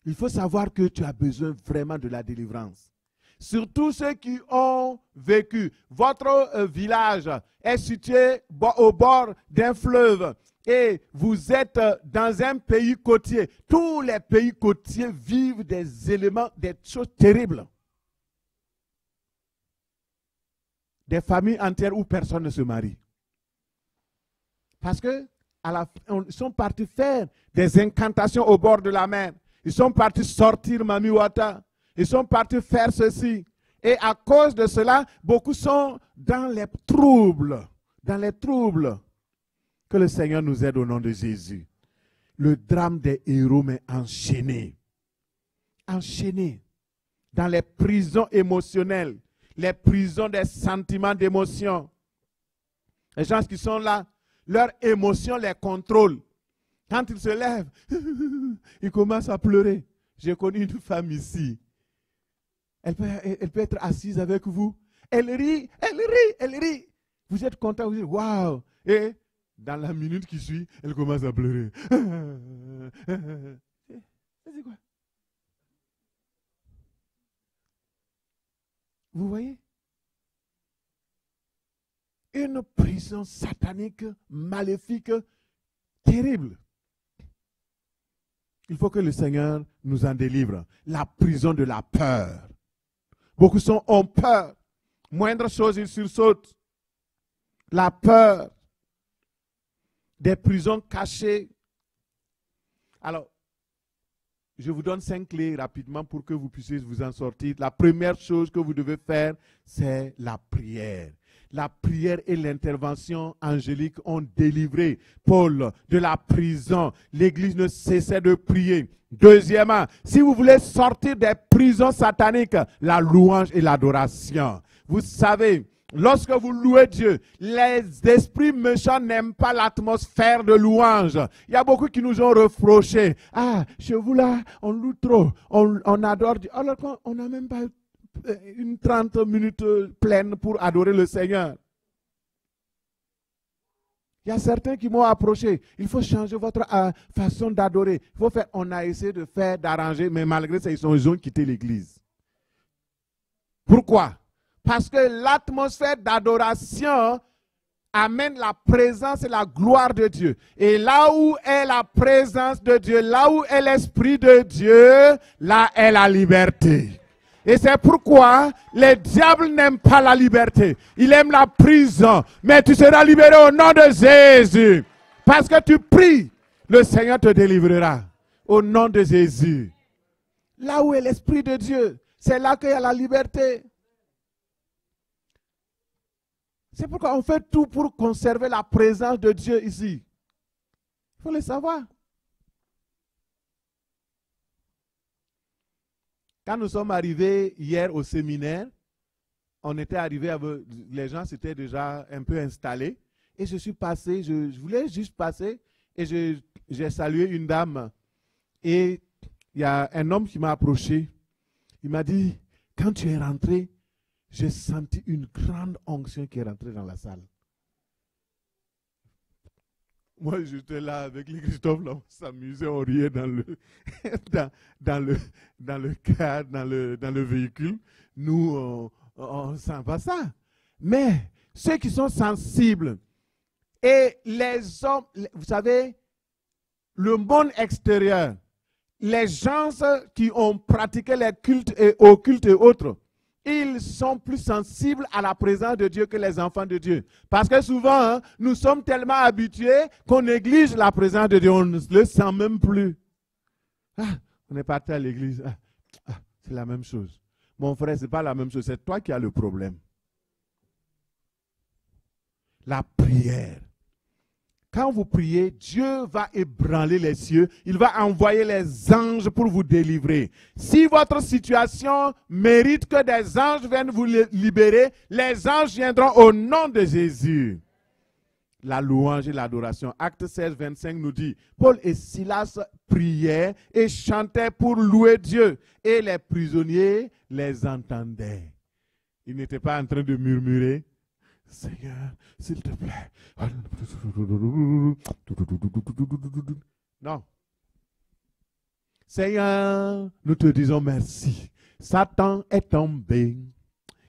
Il faut savoir que tu as besoin vraiment de la délivrance. Surtout ceux qui ont vécu. Votre village est situé au bord d'un fleuve. Et vous êtes dans un pays côtier. Tous les pays côtiers vivent des éléments, des choses terribles. Des familles entières où personne ne se marie. Parce que ils sont partis faire des incantations au bord de la mer. Ils sont partis sortir Mami Wata. Ils sont partis faire ceci. Et à cause de cela, beaucoup sont dans les troubles. Dans les troubles. Que le Seigneur nous aide au nom de Jésus. Le drame des héros, mais enchaîné. Enchaîné. Dans les prisons émotionnelles. Les prisons des sentiments d'émotion. Les gens qui sont là, leurs émotions les contrôlent. Quand ils se lèvent, ils commencent à pleurer. J'ai connu une femme ici. Elle peut être assise avec vous. Elle rit, elle rit, elle rit. Vous êtes content, vous dites, waouh. Et dans la minute qui suit, elle commence à pleurer. C'est quoi? Vous voyez? Une prison satanique, maléfique, terrible. Il faut que le Seigneur nous en délivre. La prison de la peur. Beaucoup ont peur. Moindre chose, ils sursautent. La peur. Des prisons cachées. Alors, je vous donne 5 clés rapidement pour que vous puissiez vous en sortir. La première chose que vous devez faire, c'est la prière. La prière et l'intervention angélique ont délivré Paul de la prison. L'Église ne cessait de prier. Deuxièmement, si vous voulez sortir des prisons sataniques, la louange et l'adoration. Vous savez, lorsque vous louez Dieu, les esprits méchants n'aiment pas l'atmosphère de louange. Il y a beaucoup qui nous ont reproché. Ah, chez vous là, on loue trop, on adore Dieu. Alors qu'on n'a même pas une 30 minutes pleine pour adorer le Seigneur. Il y a certains qui m'ont approché. Il faut changer votre façon d'adorer. Il faut faire. On a essayé de faire, d'arranger, mais malgré ça, ils ont quitté l'église. Pourquoi? Parce que l'atmosphère d'adoration amène la présence et la gloire de Dieu. Et là où est la présence de Dieu, là où est l'Esprit de Dieu, là est la liberté. Et c'est pourquoi les diables n'aiment pas la liberté. Ils aiment la prison. Mais tu seras libéré au nom de Jésus. Parce que tu pries, le Seigneur te délivrera. Au nom de Jésus. Là où est l'Esprit de Dieu, c'est là qu'il y a la liberté. C'est pourquoi on fait tout pour conserver la présence de Dieu ici. Il faut le savoir. Quand nous sommes arrivés hier au séminaire, on était arrivés, les gens s'étaient déjà un peu installés. Et je suis passé, je voulais juste passer et j'ai salué une dame. Et il y a un homme qui m'a approché. Il m'a dit, quand tu es rentré, j'ai senti une grande onction qui est rentrée dans la salle. Moi, j'étais là avec les Christophe, là, on s'amusait, on riait dans le, dans le car, dans le véhicule. Nous, on ne sent pas ça. Mais ceux qui sont sensibles et les hommes, vous savez, le monde extérieur, les gens qui ont pratiqué les cultes et occultes et autres, ils sont plus sensibles à la présence de Dieu que les enfants de Dieu. Parce que souvent, nous sommes tellement habitués qu'on néglige la présence de Dieu. On ne le sent même plus. Ah, on est parti à l'église. C'est la même chose. Mon frère, ce n'est pas la même chose. C'est toi qui as le problème. La prière. Quand vous priez, Dieu va ébranler les cieux. Il va envoyer les anges pour vous délivrer. Si votre situation mérite que des anges viennent vous libérer, les anges viendront au nom de Jésus. La louange et l'adoration. Acte 16, 25 nous dit, Paul et Silas priaient et chantaient pour louer Dieu. Et les prisonniers les entendaient. Ils n'étaient pas en train de murmurer. Seigneur, s'il te plaît. Non. Seigneur, nous te disons merci. Satan est tombé.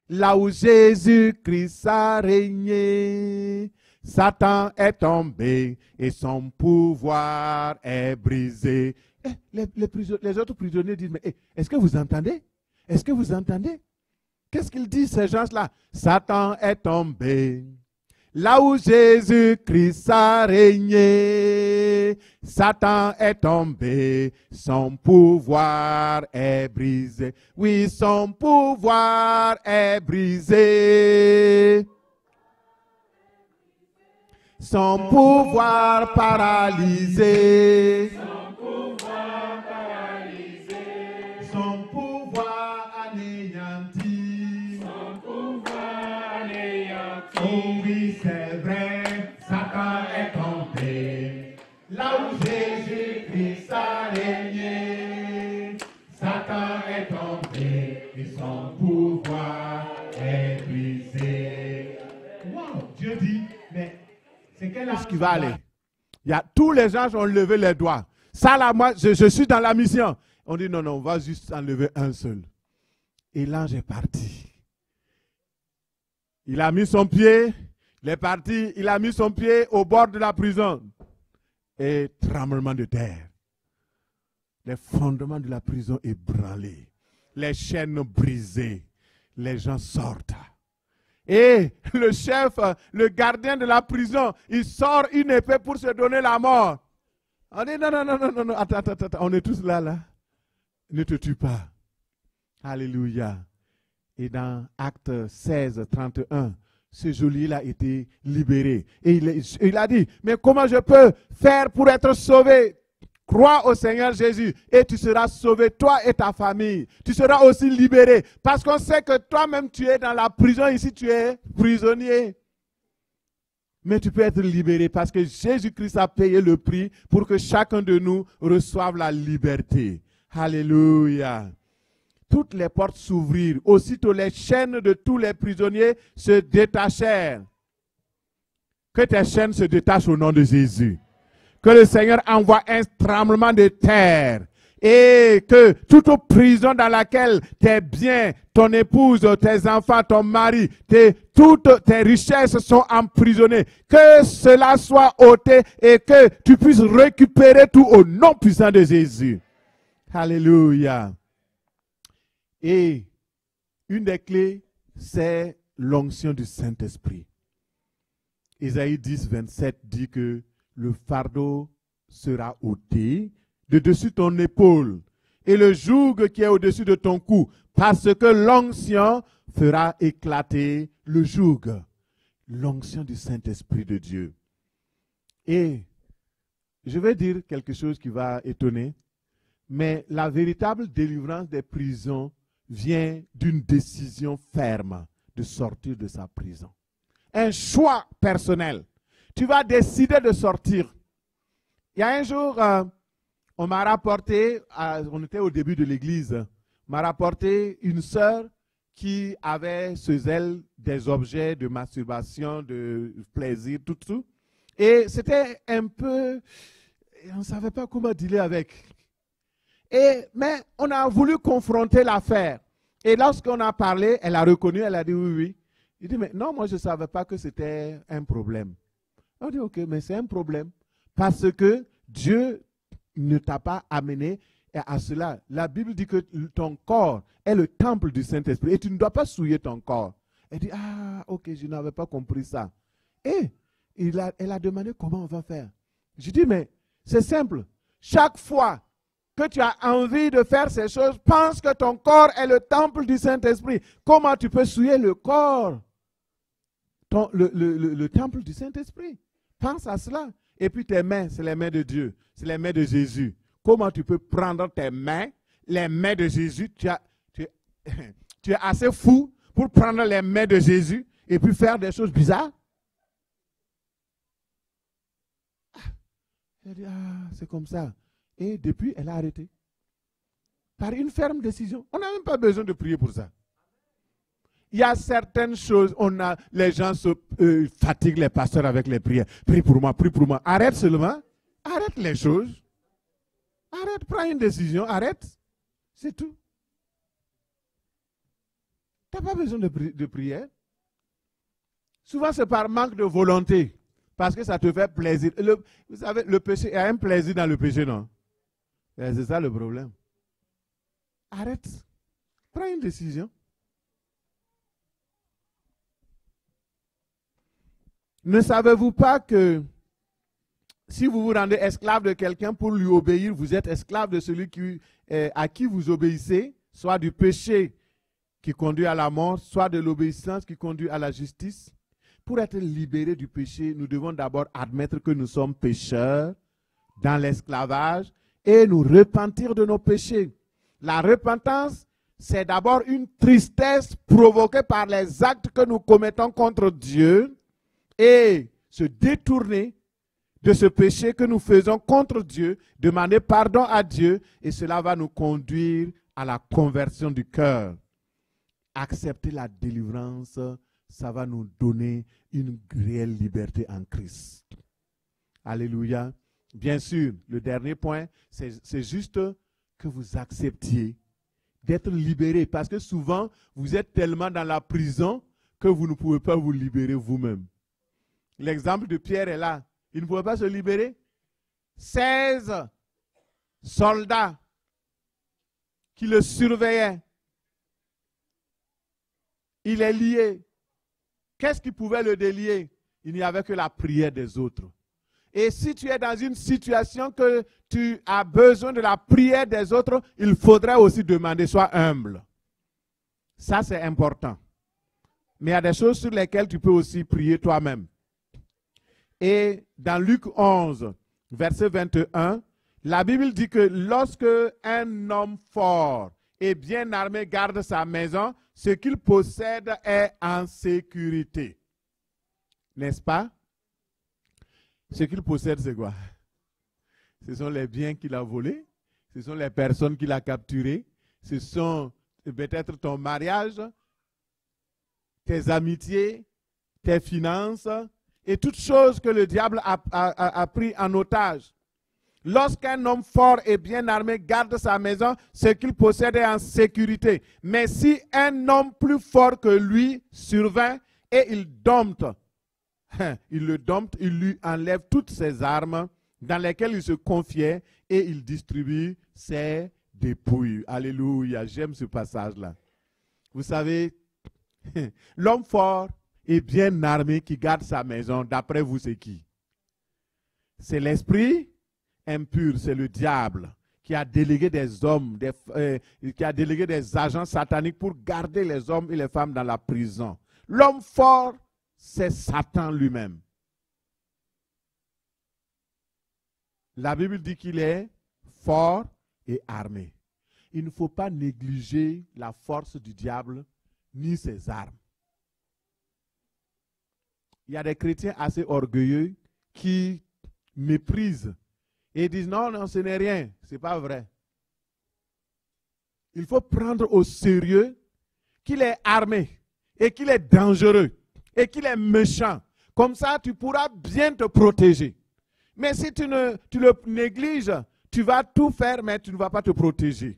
Là où Jésus-Christ a régné, Satan est tombé et son pouvoir est brisé. Les autres prisonniers disent, mais est-ce que vous entendez? Est-ce que vous entendez? Qu'est-ce qu'ils disent ces gens-là? Satan est tombé. Là où Jésus-Christ a régné, Satan est tombé, son pouvoir est brisé. Oui, son pouvoir est brisé. Son pouvoir paralysé. Son pouvoir paralysé. Son pouvoir anéanti. Son pouvoir anéanti. Oh oui, c'est vrai, Satan est tombé. Là où Jésus-Christ a régné, Satan est tombé et son pouvoir est brisé. Wow, Dieu dit, mais c'est quel âge qui va aller? Tous les gens ont levé les doigts. Ça là, moi, je suis dans la mission. On dit non, on va juste enlever un seul. Et l'ange est parti. Il a mis son pied, il est parti, il a mis son pied au bord de la prison. Et tremblement de terre. Les fondements de la prison ébranlés. Les chaînes brisées. Les gens sortent. Et le chef, le gardien de la prison, il sort une épée pour se donner la mort. On dit non, attends, on est tous là. Ne te tue pas. Alléluia. Et dans Acte 16, 31, ce geôlier a été libéré. Et il a dit, mais comment je peux faire pour être sauvé? Crois au Seigneur Jésus et tu seras sauvé, toi et ta famille. Tu seras aussi libéré. Parce qu'on sait que toi-même tu es dans la prison, ici tu es prisonnier. Mais tu peux être libéré parce que Jésus-Christ a payé le prix pour que chacun de nous reçoive la liberté. Alléluia. Toutes les portes s'ouvrirent. Aussitôt les chaînes de tous les prisonniers se détachèrent. Que tes chaînes se détachent au nom de Jésus. Que le Seigneur envoie un tremblement de terre. Et que toute prison dans laquelle tes biens, ton épouse, tes enfants, ton mari, toutes tes richesses sont emprisonnées, que cela soit ôté et que tu puisses récupérer tout au nom puissant de Jésus. Alléluia. Et une des clés, c'est l'onction du Saint-Esprit. Ésaïe 10, 27 dit que le fardeau sera ôté de dessus ton épaule et le joug qui est au-dessus de ton cou, parce que l'onction fera éclater le joug. L'onction du Saint-Esprit de Dieu. Et je vais dire quelque chose qui va étonner, mais la véritable délivrance des prisons vient d'une décision ferme de sortir de sa prison. Un choix personnel. Tu vas décider de sortir. Il y a un jour, on m'a rapporté, on était au début de l'église, on m'a rapporté une sœur qui avait chez elle des objets de masturbation, de plaisir, tout. Et c'était un peu, on ne savait pas comment dealer avec. Mais on a voulu confronter l'affaire. Et lorsqu'on a parlé, elle a reconnu, elle a dit oui. Il dit, mais non, moi je ne savais pas que c'était un problème. On dit, ok, mais c'est un problème. Parce que Dieu ne t'a pas amené à cela. La Bible dit que ton corps est le temple du Saint-Esprit et tu ne dois pas souiller ton corps. Elle dit, ah, ok, je n'avais pas compris ça. Et elle a demandé comment on va faire. Je dis, mais c'est simple. Chaque fois que tu as envie de faire ces choses, pense que ton corps est le temple du Saint-Esprit. Comment tu peux souiller le corps? Le temple du Saint-Esprit. Pense à cela. Et puis tes mains, c'est les mains de Dieu. C'est les mains de Jésus. Comment tu peux prendre tes mains, les mains de Jésus? Tu es assez fou pour prendre les mains de Jésus et puis faire des choses bizarres? Elle dit, ah, c'est comme ça. Et depuis, elle a arrêté. Par une ferme décision. On n'a même pas besoin de prier pour ça. Il y a certaines choses, les gens se fatiguent, les pasteurs, avec les prières. Prie pour moi, prie pour moi. Arrête seulement. Arrête les choses. Arrête, prends une décision, arrête. C'est tout. Tu n'as pas besoin de prière. Souvent, c'est par manque de volonté. Parce que ça te fait plaisir. Vous savez, le péché, il y a un plaisir dans le péché, non? C'est ça le problème. Arrête. Prends une décision. Ne savez-vous pas que si vous vous rendez esclave de quelqu'un pour lui obéir, vous êtes esclave de celui à qui vous obéissez, soit du péché qui conduit à la mort, soit de l'obéissance qui conduit à la justice? Pour être libérés du péché, nous devons d'abord admettre que nous sommes pécheurs dans l'esclavage et nous repentir de nos péchés. La repentance, c'est d'abord une tristesse provoquée par les actes que nous commettons contre Dieu et se détourner de ce péché que nous faisons contre Dieu, demander pardon à Dieu et cela va nous conduire à la conversion du cœur. Accepter la délivrance, ça va nous donner une réelle liberté en Christ. Alléluia. Bien sûr, le dernier point, c'est juste que vous acceptiez d'être libéré. Parce que souvent, vous êtes tellement dans la prison que vous ne pouvez pas vous libérer vous-même. L'exemple de Pierre est là. Il ne pouvait pas se libérer. 16 soldats qui le surveillaient. Il est lié. Qu'est-ce qui pouvait le délier? Il n'y avait que la prière des autres. Et si tu es dans une situation que tu as besoin de la prière des autres, il faudrait aussi demander, sois humble. Ça, c'est important. Mais il y a des choses sur lesquelles tu peux aussi prier toi-même. Et dans Luc 11, verset 21, la Bible dit que lorsque un homme fort et bien armé garde sa maison, ce qu'il possède est en sécurité. N'est-ce pas? Ce qu'il possède, c'est quoi? Ce sont les biens qu'il a volés, ce sont les personnes qu'il a capturées, ce sont peut-être ton mariage, tes amitiés, tes finances, et toutes choses que le diable a pris en otage. Lorsqu'un homme fort et bien armé garde sa maison, ce qu'il possède est en sécurité. Mais si un homme plus fort que lui survint et il le dompte, il lui enlève toutes ses armes dans lesquelles il se confiait et il distribue ses dépouilles. Alléluia, j'aime ce passage-là. Vous savez, l'homme fort et bien armé qui garde sa maison, d'après vous, c'est qui? C'est l'esprit impur, c'est le diable qui a délégué des hommes, qui a délégué des agents sataniques pour garder les hommes et les femmes dans la prison. L'homme fort, c'est Satan lui-même. La Bible dit qu'il est fort et armé. Il ne faut pas négliger la force du diable ni ses armes. Il y a des chrétiens assez orgueilleux qui méprisent et disent non, non, ce n'est rien. Ce n'est pas vrai. Il faut prendre au sérieux qu'il est armé et qu'il est dangereux et qu'il est méchant. Comme ça, tu pourras bien te protéger. Mais si tu le négliges, tu vas tout faire, mais tu ne vas pas te protéger.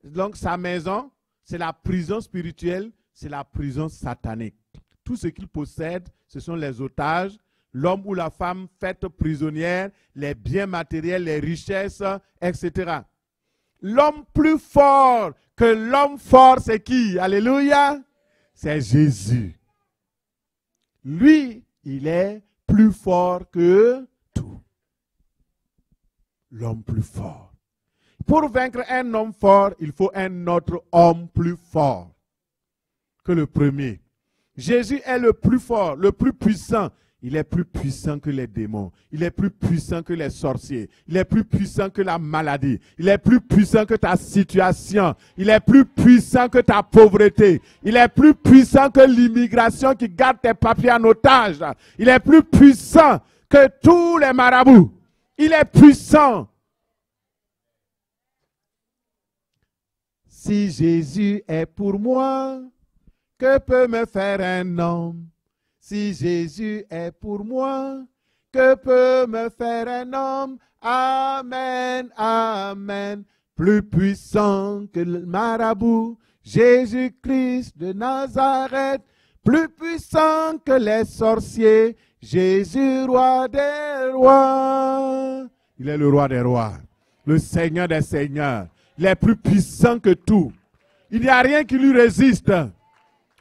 Donc, sa maison, c'est la prison spirituelle, c'est la prison satanique. Tout ce qu'il possède, ce sont les otages, l'homme ou la femme faite prisonnière, les biens matériels, les richesses, etc. L'homme plus fort que l'homme fort, c'est qui? Alléluia! C'est Jésus. Lui, il est plus fort que tout. L'homme plus fort. Pour vaincre un homme fort, il faut un autre homme plus fort que le premier. Jésus est le plus fort, le plus puissant. Il est plus puissant que les démons. Il est plus puissant que les sorciers. Il est plus puissant que la maladie. Il est plus puissant que ta situation. Il est plus puissant que ta pauvreté. Il est plus puissant que l'immigration qui garde tes papiers en otage. Il est plus puissant que tous les marabouts. Il est puissant. Si Jésus est pour moi, que peut me faire un homme? Si Jésus est pour moi, que peut me faire un homme? Amen, amen. Plus puissant que le marabout, Jésus-Christ de Nazareth. Plus puissant que les sorciers, Jésus, roi des rois. Il est le roi des rois, le Seigneur des seigneurs. Il est plus puissant que tout. Il n'y a rien qui lui résiste.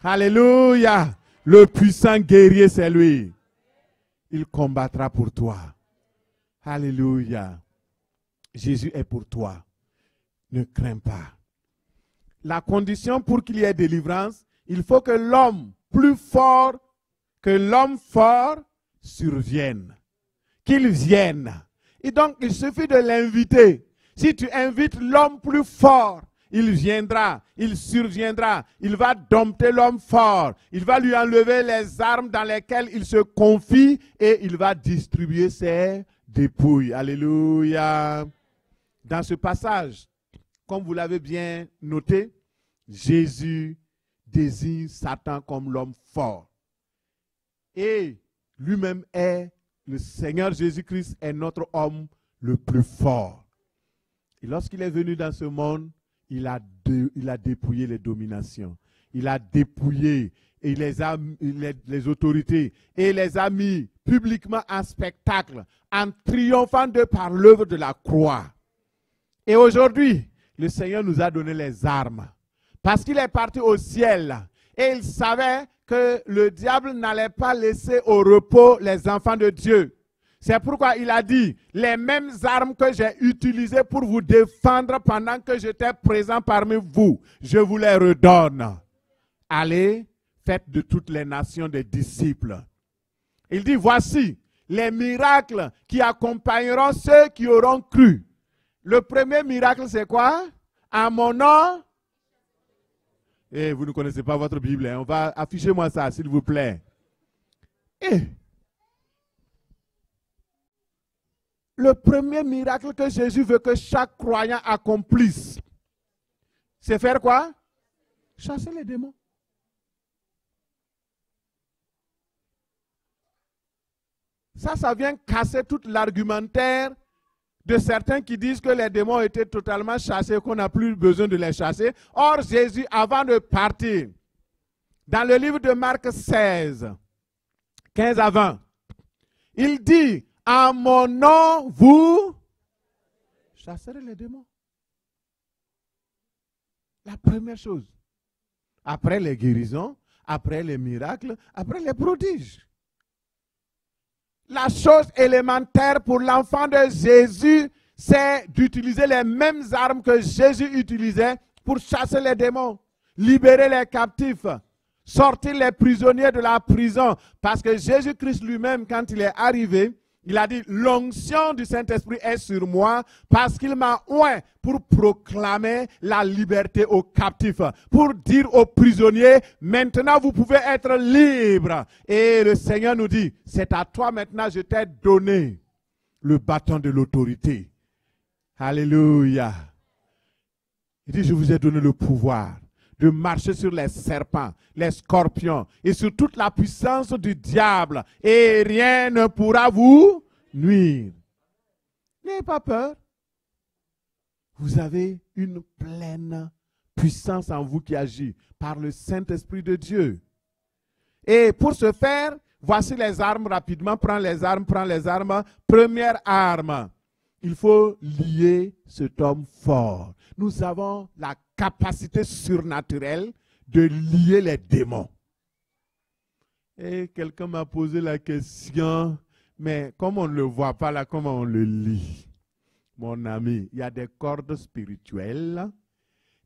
Alléluia. Le puissant guerrier, c'est lui. Il combattra pour toi. Alléluia. Jésus est pour toi. Ne crains pas. La condition pour qu'il y ait délivrance, il faut que l'homme plus fort que l'homme fort survienne. Qu'il vienne. Et donc, il suffit de l'inviter. Si tu invites l'homme plus fort, il viendra, il surviendra, il va dompter l'homme fort, il va lui enlever les armes dans lesquelles il se confie et il va distribuer ses dépouilles. Alléluia. Dans ce passage, comme vous l'avez bien noté, Jésus désigne Satan comme l'homme fort. Et lui-même est, le Seigneur Jésus-Christ est notre homme le plus fort. Et lorsqu'il est venu dans ce monde, il a dépouillé les dominations. Il a dépouillé et les autorités et les a mis publiquement en spectacle, en triomphant d'eux par l'œuvre de la croix. Et aujourd'hui, le Seigneur nous a donné les armes. Parce qu'il est parti au ciel et il savait que le diable n'allait pas laisser au repos les enfants de Dieu. C'est pourquoi il a dit, les mêmes armes que j'ai utilisées pour vous défendre pendant que j'étais présent parmi vous, je vous les redonne. Allez, faites de toutes les nations des disciples. Il dit, voici les miracles qui accompagneront ceux qui auront cru. Le premier miracle, c'est quoi? En mon nom. Et vous ne connaissez pas votre Bible, hein? On va afficher moi ça, s'il vous plaît. Le premier miracle que Jésus veut que chaque croyant accomplisse, c'est faire quoi? Chasser les démons. Ça vient casser tout l'argumentaire de certains qui disent que les démons étaient totalement chassés, qu'on n'a plus besoin de les chasser. Or, Jésus, avant de partir, dans le livre de Marc 16, 15 à 20, il dit, en mon nom, vous chasserez les démons. La première chose, après les guérisons, après les miracles, après les prodiges. La chose élémentaire pour l'enfant de Jésus, c'est d'utiliser les mêmes armes que Jésus utilisait pour chasser les démons, libérer les captifs, sortir les prisonniers de la prison. Parce que Jésus-Christ lui-même, quand il est arrivé, il a dit, l'onction du Saint-Esprit est sur moi parce qu'il m'a oint pour proclamer la liberté aux captifs, pour dire aux prisonniers, maintenant vous pouvez être libres. Et le Seigneur nous dit, c'est à toi maintenant, je t'ai donné le bâton de l'autorité. Alléluia. Il dit, je vous ai donné le pouvoir de marcher sur les serpents, les scorpions et sur toute la puissance du diable. Et rien ne pourra vous nuire. N'ayez pas peur. Vous avez une pleine puissance en vous qui agit par le Saint-Esprit de Dieu. Et pour ce faire, voici les armes rapidement. Prends les armes, prends les armes. Première arme. Il faut lier cet homme fort. Nous avons la capacité surnaturelle de lier les démons. Et quelqu'un m'a posé la question, mais comme on ne le voit pas là, comment on le lit? Mon ami, il y a des cordes spirituelles,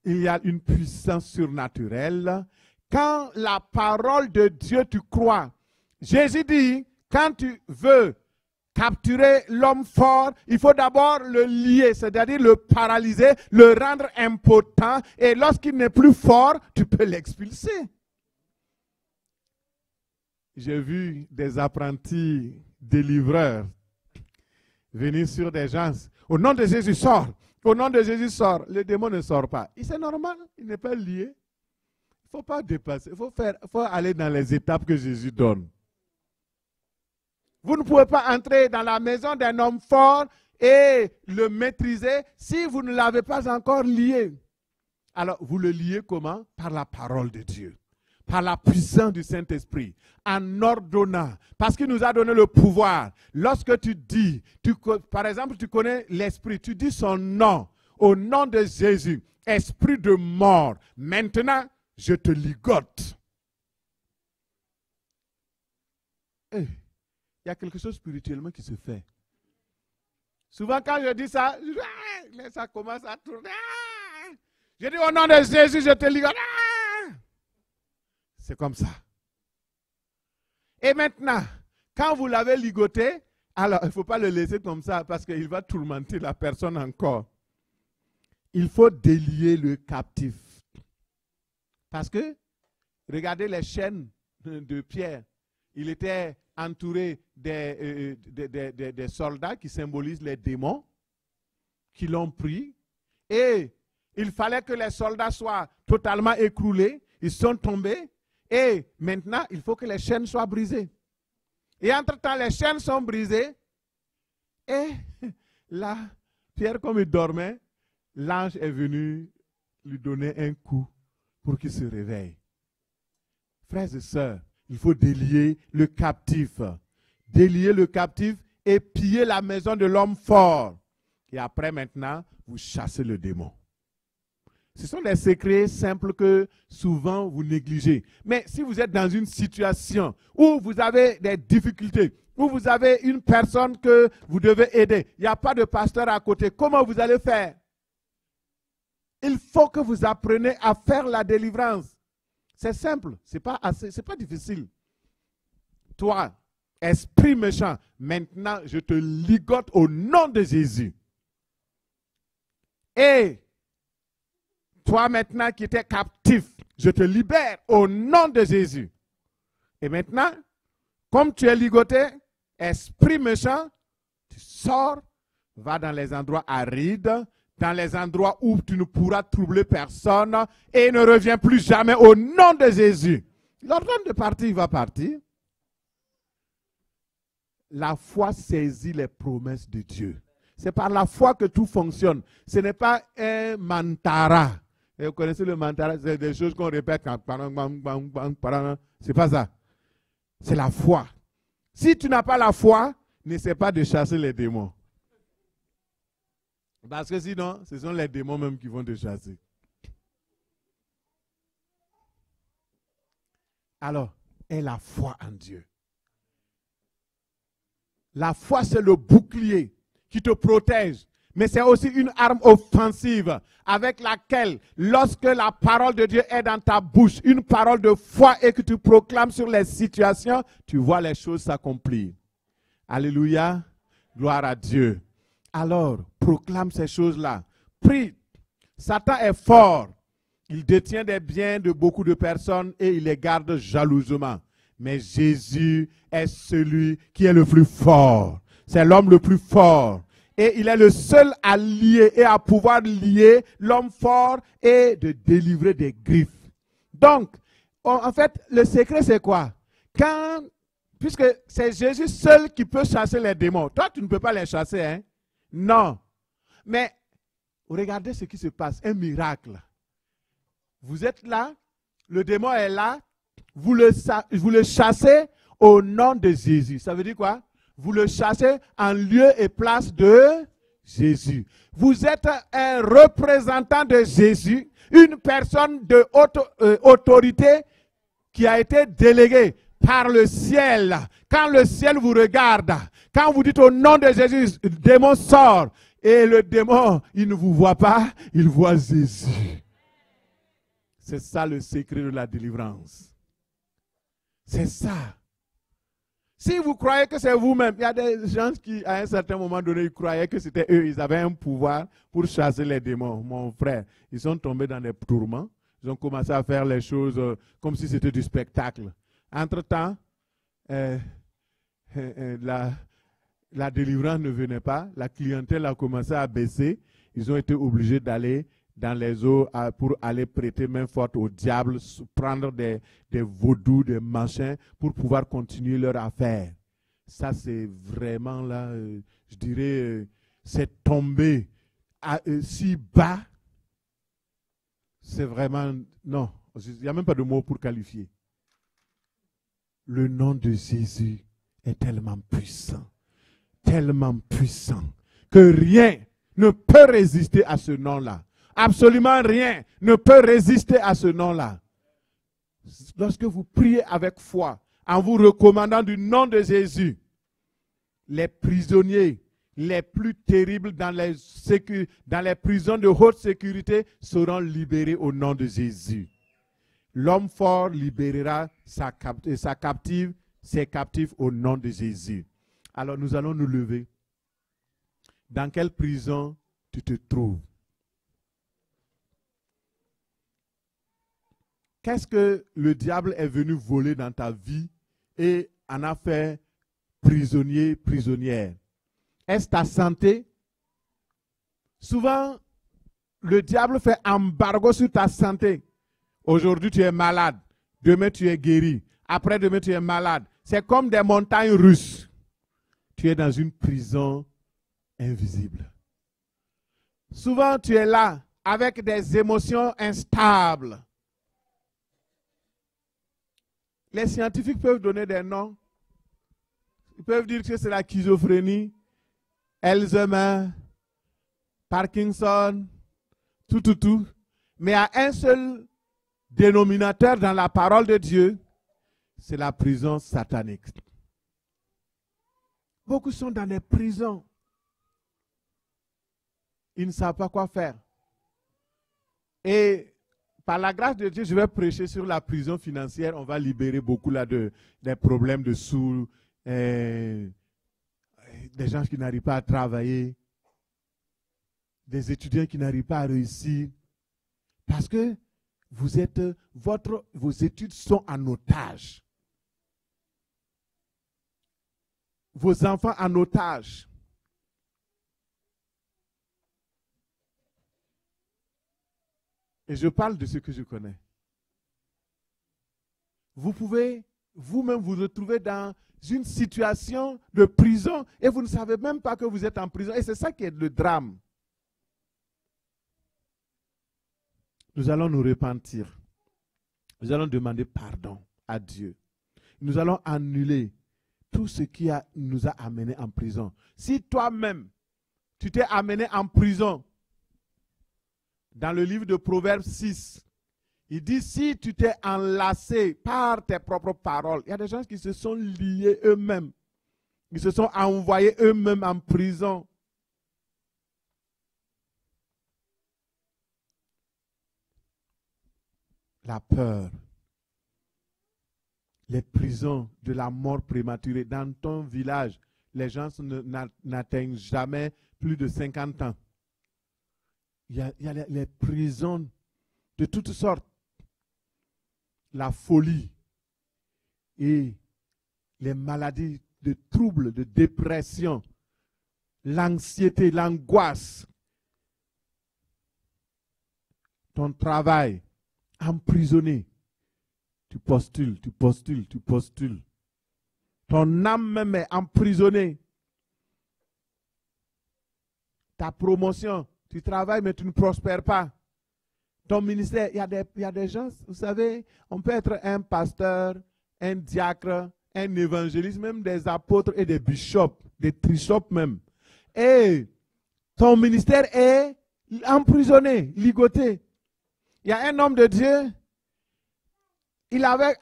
il y a une puissance surnaturelle. Quand la parole de Dieu tu crois, Jésus dit, quand tu veux capturer l'homme fort, il faut d'abord le lier, c'est-à-dire le paralyser, le rendre impotent, et lorsqu'il n'est plus fort, tu peux l'expulser. J'ai vu des apprentis délivreurs venir sur des gens. Au nom de Jésus, sort. Au nom de Jésus, sort. Le démon ne sort pas. C'est normal, il n'est pas lié. Il ne faut pas dépasser. Il faut aller dans les étapes que Jésus donne. Vous ne pouvez pas entrer dans la maison d'un homme fort et le maîtriser si vous ne l'avez pas encore lié. Alors, vous le liez comment? Par la parole de Dieu, par la puissance du Saint-Esprit, en ordonnant, parce qu'il nous a donné le pouvoir. Lorsque tu dis, par exemple, tu connais l'Esprit, tu dis son nom, au nom de Jésus, esprit de mort, maintenant, je te ligote. Hey. Il y a quelque chose spirituellement qui se fait. Souvent quand je dis ça, ça commence à tourner. Je dis au nom de Jésus, je te ligote. C'est comme ça. Et maintenant, quand vous l'avez ligoté, alors il ne faut pas le laisser comme ça parce qu'il va tourmenter la personne encore. Il faut délier le captif. Parce que, regardez les chaînes de Pierre. Il était entouré des soldats qui symbolisent les démons, qui l'ont pris. Et il fallait que les soldats soient totalement écroulés. Ils sont tombés. Et maintenant, il faut que les chaînes soient brisées. Et entre-temps, les chaînes sont brisées. Et là, Pierre, comme il dormait, l'ange est venu lui donner un coup pour qu'il se réveille. Frères et sœurs, il faut délier le captif. Délier le captif et piller la maison de l'homme fort. Et après, maintenant, vous chassez le démon. Ce sont des secrets simples que souvent vous négligez. Mais si vous êtes dans une situation où vous avez des difficultés, où vous avez une personne que vous devez aider, il n'y a pas de pasteur à côté, comment vous allez faire? Il faut que vous appreniez à faire la délivrance. C'est simple, c'est pas difficile. Toi, esprit méchant, maintenant je te ligote au nom de Jésus. Et toi maintenant qui étais captif, je te libère au nom de Jésus. Et maintenant, comme tu es ligoté, esprit méchant, tu sors, va dans les endroits arides, dans les endroits où tu ne pourras troubler personne et ne reviens plus jamais au nom de Jésus. L'ordre de partir, il va partir. la foi saisit les promesses de Dieu. C'est par la foi que tout fonctionne. Ce n'est pas un mantara. Et vous connaissez le mantara, c'est des choses qu'on répète quand c'est pas ça. C'est la foi. Si tu n'as pas la foi, n'essaie pas de chasser les démons. Parce que sinon, ce sont les démons même qui vont te chasser. Alors, aie la foi en Dieu. La foi, c'est le bouclier qui te protège. Mais c'est aussi une arme offensive avec laquelle, lorsque la parole de Dieu est dans ta bouche, une parole de foi et que tu proclames sur les situations, tu vois les choses s'accomplir. Alléluia. Gloire à Dieu. Alors, proclame ces choses-là. Prie. Satan est fort. Il détient des biens de beaucoup de personnes et il les garde jalousement. Mais Jésus est celui qui est le plus fort. C'est l'homme le plus fort. Et il est le seul à lier et à pouvoir lier l'homme fort et de délivrer des griffes. Donc, en fait, le secret c'est quoi? Puisque c'est Jésus seul qui peut chasser les démons. Toi, tu ne peux pas les chasser, hein? Non. Mais regardez ce qui se passe, un miracle. Vous êtes là, le démon est là, vous le chassez au nom de Jésus. Ça veut dire quoi? Vous le chassez en lieu et place de Jésus. Vous êtes un représentant de Jésus, une personne de haute autorité qui a été déléguée par le ciel. Quand le ciel vous regarde, quand vous dites au nom de Jésus, le démon sort. Et le démon, il ne vous voit pas, il voit Jésus. C'est ça le secret de la délivrance. C'est ça. Si vous croyez que c'est vous-même, il y a des gens qui, à un certain moment donné, ils croyaient que c'était eux, ils avaient un pouvoir pour chasser les démons. Mon frère, ils sont tombés dans des tourments. Ils ont commencé à faire les choses comme si c'était du spectacle. Entre-temps, la délivrance ne venait pas. La clientèle a commencé à baisser. Ils ont été obligés d'aller dans les eaux pour aller prêter main forte au diable, prendre des vaudous, des machins pour pouvoir continuer leur affaire. Ça, c'est vraiment là, je dirais, c'est tombé si bas. C'est vraiment, non, il n'y a même pas de mots pour qualifier. Le nom de Jésus est tellement puissant que rien ne peut résister à ce nom-là. Absolument rien ne peut résister à ce nom-là. Lorsque vous priez avec foi, en vous recommandant du nom de Jésus, les prisonniers les plus terribles dans les prisons de haute sécurité seront libérés au nom de Jésus. L'homme fort libérera ses captifs au nom de Jésus. Alors nous allons nous lever. Dans quelle prison tu te trouves? Qu'est-ce que le diable est venu voler dans ta vie et en a fait prisonnier, prisonnière? Est-ce ta santé? Souvent, le diable fait embargo sur ta santé. Aujourd'hui, tu es malade. Demain, tu es guéri. Après-demain, tu es malade. C'est comme des montagnes russes. Tu es dans une prison invisible. Souvent, tu es là avec des émotions instables. Les scientifiques peuvent donner des noms. Ils peuvent dire que c'est la schizophrénie, Alzheimer, Parkinson, tout. Mais il y a un seul dénominateur dans la parole de Dieu, c'est la prison satanique. Beaucoup sont dans des prisons. Ils ne savent pas quoi faire. Et par la grâce de Dieu, je vais prêcher sur la prison financière. On va libérer beaucoup là des problèmes de sous, des gens qui n'arrivent pas à travailler, des étudiants qui n'arrivent pas à réussir. Parce que vos études sont en otage. Vos enfants en otage. Et je parle de ce que je connais. Vous pouvez vous-même vous retrouver dans une situation de prison et vous ne savez même pas que vous êtes en prison. Et c'est ça qui est le drame. Nous allons nous repentir. Nous allons demander pardon à Dieu. Nous allons annuler tout ce qui nous a amenés en prison. Si toi-même, tu t'es amené en prison, dans le livre de Proverbes 6, il dit, si tu t'es enlacé par tes propres paroles, il y a des gens qui se sont liés eux-mêmes. Ils se sont envoyés eux-mêmes en prison. La peur. Les prisons de la mort prématurée. Dans ton village, les gens n'atteignent jamais plus de 50 ans. Il y a les prisons de toutes sortes. La folie et les maladies de troubles, de dépression, l'anxiété, l'angoisse, ton travail, emprisonné. Tu postules, tu postules, tu postules. Ton âme même est emprisonnée. Ta promotion, tu travailles mais tu ne prospères pas. Ton ministère, il y a des gens, vous savez, on peut être un pasteur, un diacre, un évangéliste, même des apôtres et des bishops, des trichops même. Et ton ministère est emprisonné, ligoté. Il y a un homme de Dieu, il avait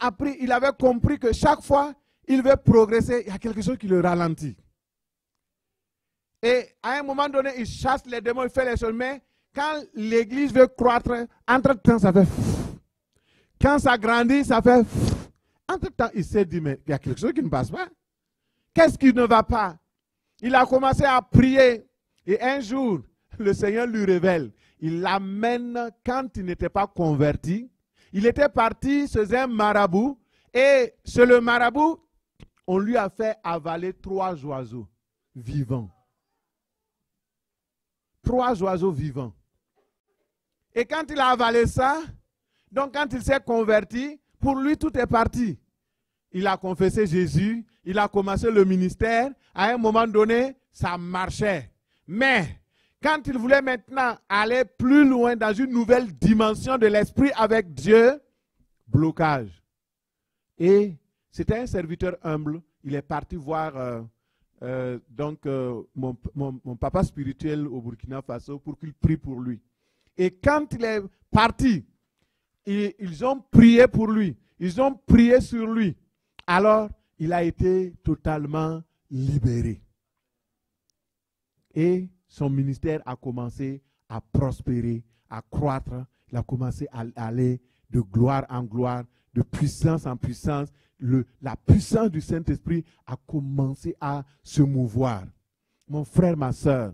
compris que chaque fois, il veut progresser, il y a quelque chose qui le ralentit. Et à un moment donné, il chasse les démons, il fait les choses, mais quand l'église veut croître, entre-temps, ça fait... Quand ça grandit, ça fait... Entre-temps, il s'est dit, mais il y a quelque chose qui ne passe pas. Qu'est-ce qui ne va pas? Il a commencé à prier. Et un jour, le Seigneur lui révèle. Il l'amène quand il n'était pas converti. Il était parti chez un marabout. Et chez le marabout, on lui a fait avaler 3 oiseaux vivants. 3 oiseaux vivants. Et quand il a avalé ça, donc quand il s'est converti, pour lui tout est parti. Il a confessé Jésus, il a commencé le ministère, à un moment donné, ça marchait. Mais quand il voulait maintenant aller plus loin dans une nouvelle dimension de l'esprit avec Dieu, blocage. Et c'était un serviteur humble, il est parti voir mon papa spirituel au Burkina Faso pour qu'il prie pour lui. Et quand il est parti, ils ont prié pour lui. Ils ont prié sur lui. Alors, il a été totalement libéré. Et son ministère a commencé à prospérer, à croître. Il a commencé à aller de gloire en gloire, de puissance en puissance. La puissance du Saint-Esprit a commencé à se mouvoir. Mon frère, ma soeur,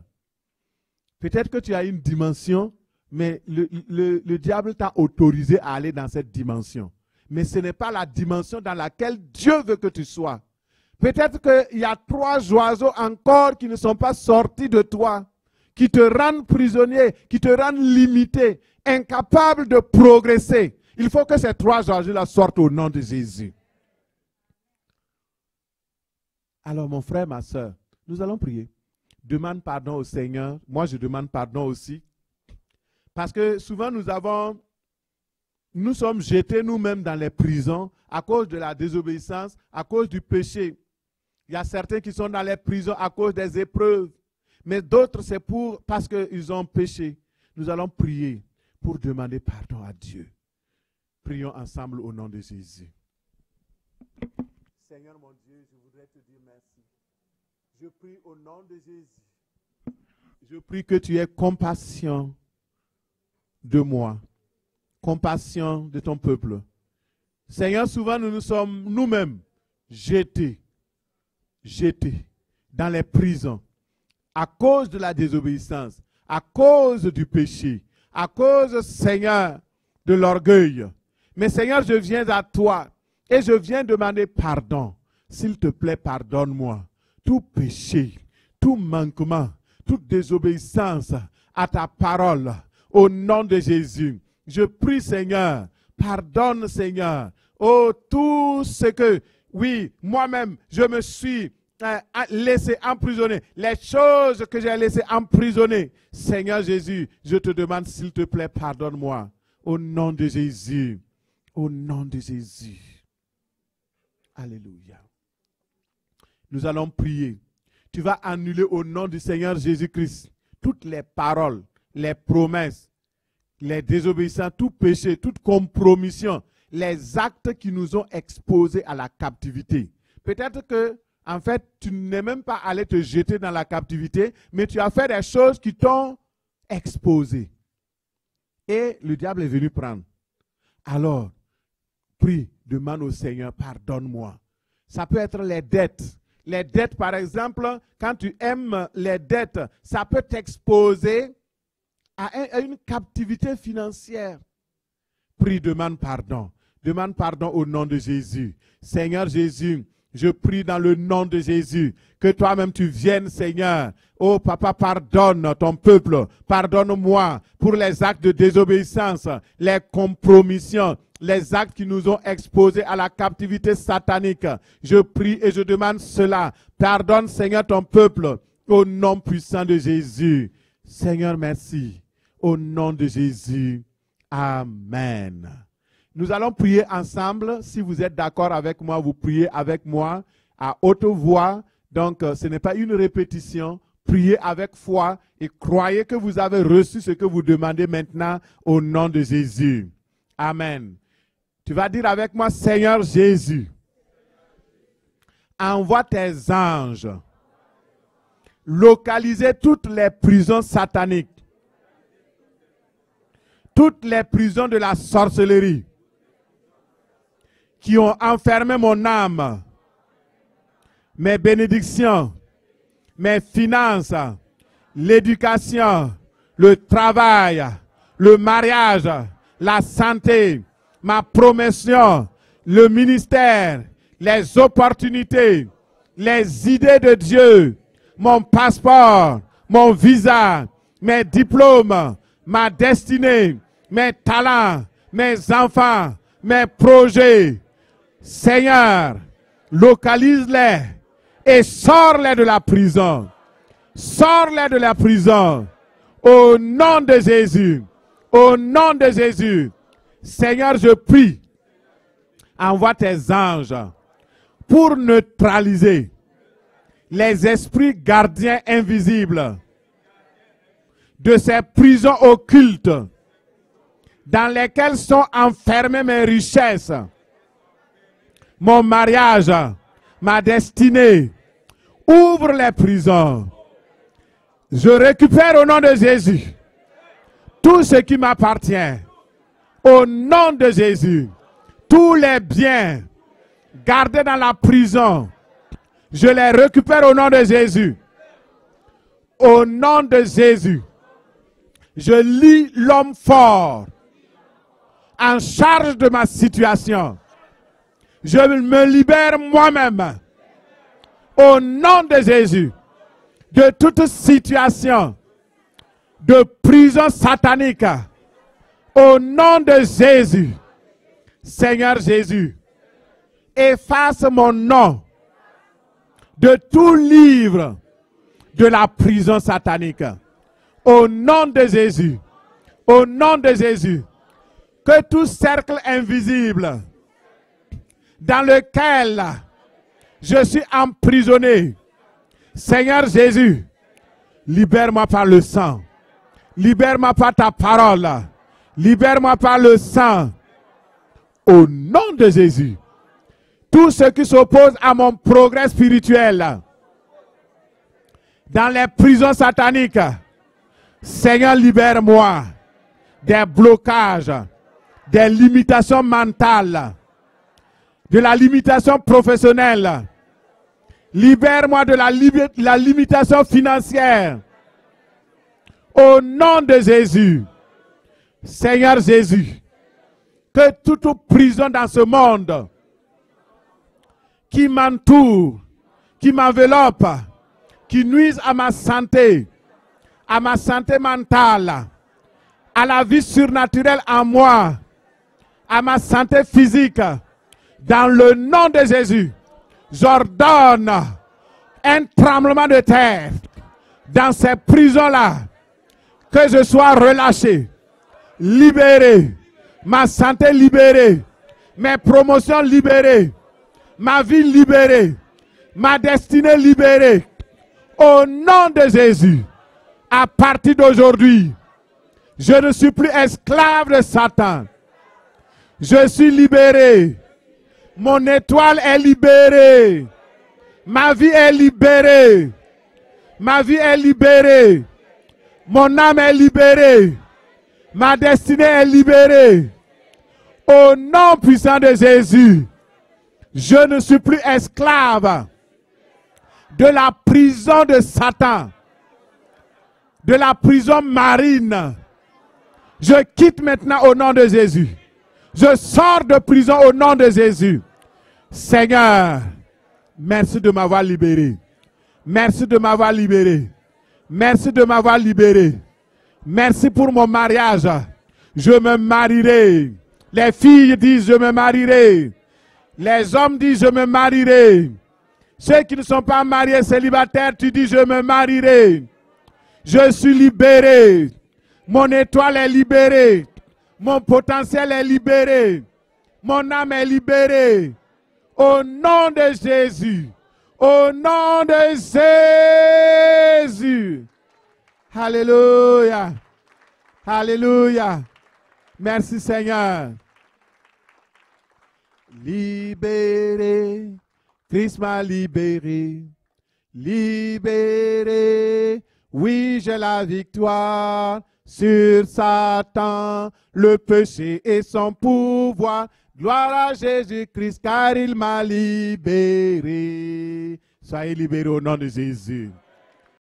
peut-être que tu as une dimension, mais le diable t'a autorisé à aller dans cette dimension. Mais ce n'est pas la dimension dans laquelle Dieu veut que tu sois. Peut-être qu'il y a 3 oiseaux encore qui ne sont pas sortis de toi, qui te rendent prisonnier, qui te rendent limité, incapable de progresser. Il faut que ces 3 oiseaux-là sortent au nom de Jésus. Alors mon frère, ma soeur, nous allons prier. Demande pardon au Seigneur. Moi, je demande pardon aussi. Parce que souvent, nous sommes jetés nous-mêmes dans les prisons à cause de la désobéissance, à cause du péché. Il y a certains qui sont dans les prisons à cause des épreuves. Mais d'autres, c'est parce qu'ils ont péché. Nous allons prier pour demander pardon à Dieu. Prions ensemble au nom de Jésus. Seigneur mon Dieu, je voudrais te dire merci. Je prie au nom de Jésus. Je prie que tu aies compassion de moi. Compassion de ton peuple. Seigneur, souvent nous sommes nous-mêmes jetés dans les prisons à cause de la désobéissance, à cause du péché, à cause, Seigneur, de l'orgueil. Mais Seigneur, je viens à toi et je viens demander pardon. S'il te plaît, pardonne-moi. Tout péché, tout manquement, toute désobéissance à ta parole, au nom de Jésus. Je prie, Seigneur, pardonne, Seigneur. Oh, tout ce que, oui, moi-même, je me suis laissé emprisonner. Les choses que j'ai laissées emprisonner. Seigneur Jésus, je te demande, s'il te plaît, pardonne-moi. Au nom de Jésus. Au nom de Jésus. Alléluia. Nous allons prier. Tu vas annuler au nom du Seigneur Jésus-Christ toutes les paroles, les promesses, les désobéissances, tout péché, toute compromission, les actes qui nous ont exposés à la captivité. Peut-être que, en fait, tu n'es même pas allé te jeter dans la captivité, mais tu as fait des choses qui t'ont exposé. Et le diable est venu prendre. Alors, prie, demande au Seigneur, pardonne-moi. Ça peut être les dettes. Les dettes, par exemple, quand tu aimes les dettes, ça peut t'exposer à une captivité financière. Prie, demande pardon. Demande pardon au nom de Jésus. Seigneur Jésus, je prie dans le nom de Jésus que toi-même tu viennes, Seigneur. Oh Papa, pardonne ton peuple. Pardonne-moi pour les actes de désobéissance, les compromissions, les actes qui nous ont exposés à la captivité satanique. Je prie et je demande cela. Pardonne, Seigneur, ton peuple au nom puissant de Jésus. Seigneur, merci. Au nom de Jésus. Amen. Nous allons prier ensemble. Si vous êtes d'accord avec moi, vous priez avec moi à haute voix. Donc, ce n'est pas une répétition. Priez avec foi et croyez que vous avez reçu ce que vous demandez maintenant au nom de Jésus. Amen. Tu vas dire avec moi, Seigneur Jésus, envoie tes anges, localiser toutes les prisons sataniques, toutes les prisons de la sorcellerie qui ont enfermé mon âme, mes bénédictions, mes finances, l'éducation, le travail, le mariage, la santé, ma promotion, le ministère, les opportunités, les idées de Dieu, mon passeport, mon visa, mes diplômes, ma destinée, mes talents, mes enfants, mes projets. Seigneur, localise-les et sors-les de la prison. Sors-les de la prison. Au nom de Jésus. Au nom de Jésus. Seigneur, je prie, envoie tes anges pour neutraliser les esprits gardiens invisibles de ces prisons occultes dans lesquelles sont enfermées mes richesses, mon mariage, ma destinée. Ouvre les prisons. Je récupère au nom de Jésus tout ce qui m'appartient. Au nom de Jésus, tous les biens gardés dans la prison, je les récupère au nom de Jésus. Au nom de Jésus, je lie l'homme fort en charge de ma situation. Je me libère moi-même. Au nom de Jésus, de toute situation de prison satanique. Au nom de Jésus, Seigneur Jésus, efface mon nom de tout livre de la prison satanique. Au nom de Jésus, au nom de Jésus, que tout cercle invisible dans lequel je suis emprisonné, Seigneur Jésus, libère-moi par le sang, libère-moi par ta parole. Libère-moi par le sang. Au nom de Jésus. Tout ce qui s'oppose à mon progrès spirituel dans les prisons sataniques, Seigneur, libère-moi des blocages, des limitations mentales, de la limitation professionnelle. Libère-moi de la limitation financière. Au nom de Jésus. Seigneur Jésus, que toute prison dans ce monde qui m'entoure, qui m'enveloppe, qui nuise à ma santé mentale, à la vie surnaturelle en moi, à ma santé physique, dans le nom de Jésus, J'ordonne un tremblement de terre dans ces prisons-là. Que je sois relâché, libéré, ma santé libérée, mes promotions libérées, ma vie libérée, ma destinée libérée. Au nom de Jésus, à partir d'aujourd'hui, je ne suis plus esclave de Satan. Je suis libéré. Mon étoile est libérée. Ma vie est libérée. Ma vie est libérée. Mon âme est libérée. Ma destinée est libérée. Au nom puissant de Jésus, je ne suis plus esclave de la prison de Satan, de la prison marine. Je quitte maintenant au nom de Jésus. Je sors de prison au nom de Jésus. Seigneur, merci de m'avoir libéré. Merci de m'avoir libéré. Merci de m'avoir libéré. Merci pour mon mariage. Je me marierai. Les filles disent je me marierai. Les hommes disent je me marierai. Ceux qui ne sont pas mariés, célibataires, tu dis je me marierai. Je suis libéré. Mon étoile est libérée. Mon potentiel est libéré. Mon âme est libérée. Au nom de Jésus. Au nom de Jésus. Alléluia. Alléluia. Merci Seigneur. Libéré. Christ m'a libéré. Libéré. Oui, j'ai la victoire sur Satan, le péché et son pouvoir. Gloire à Jésus-Christ, car il m'a libéré. Soyez libérés au nom de Jésus.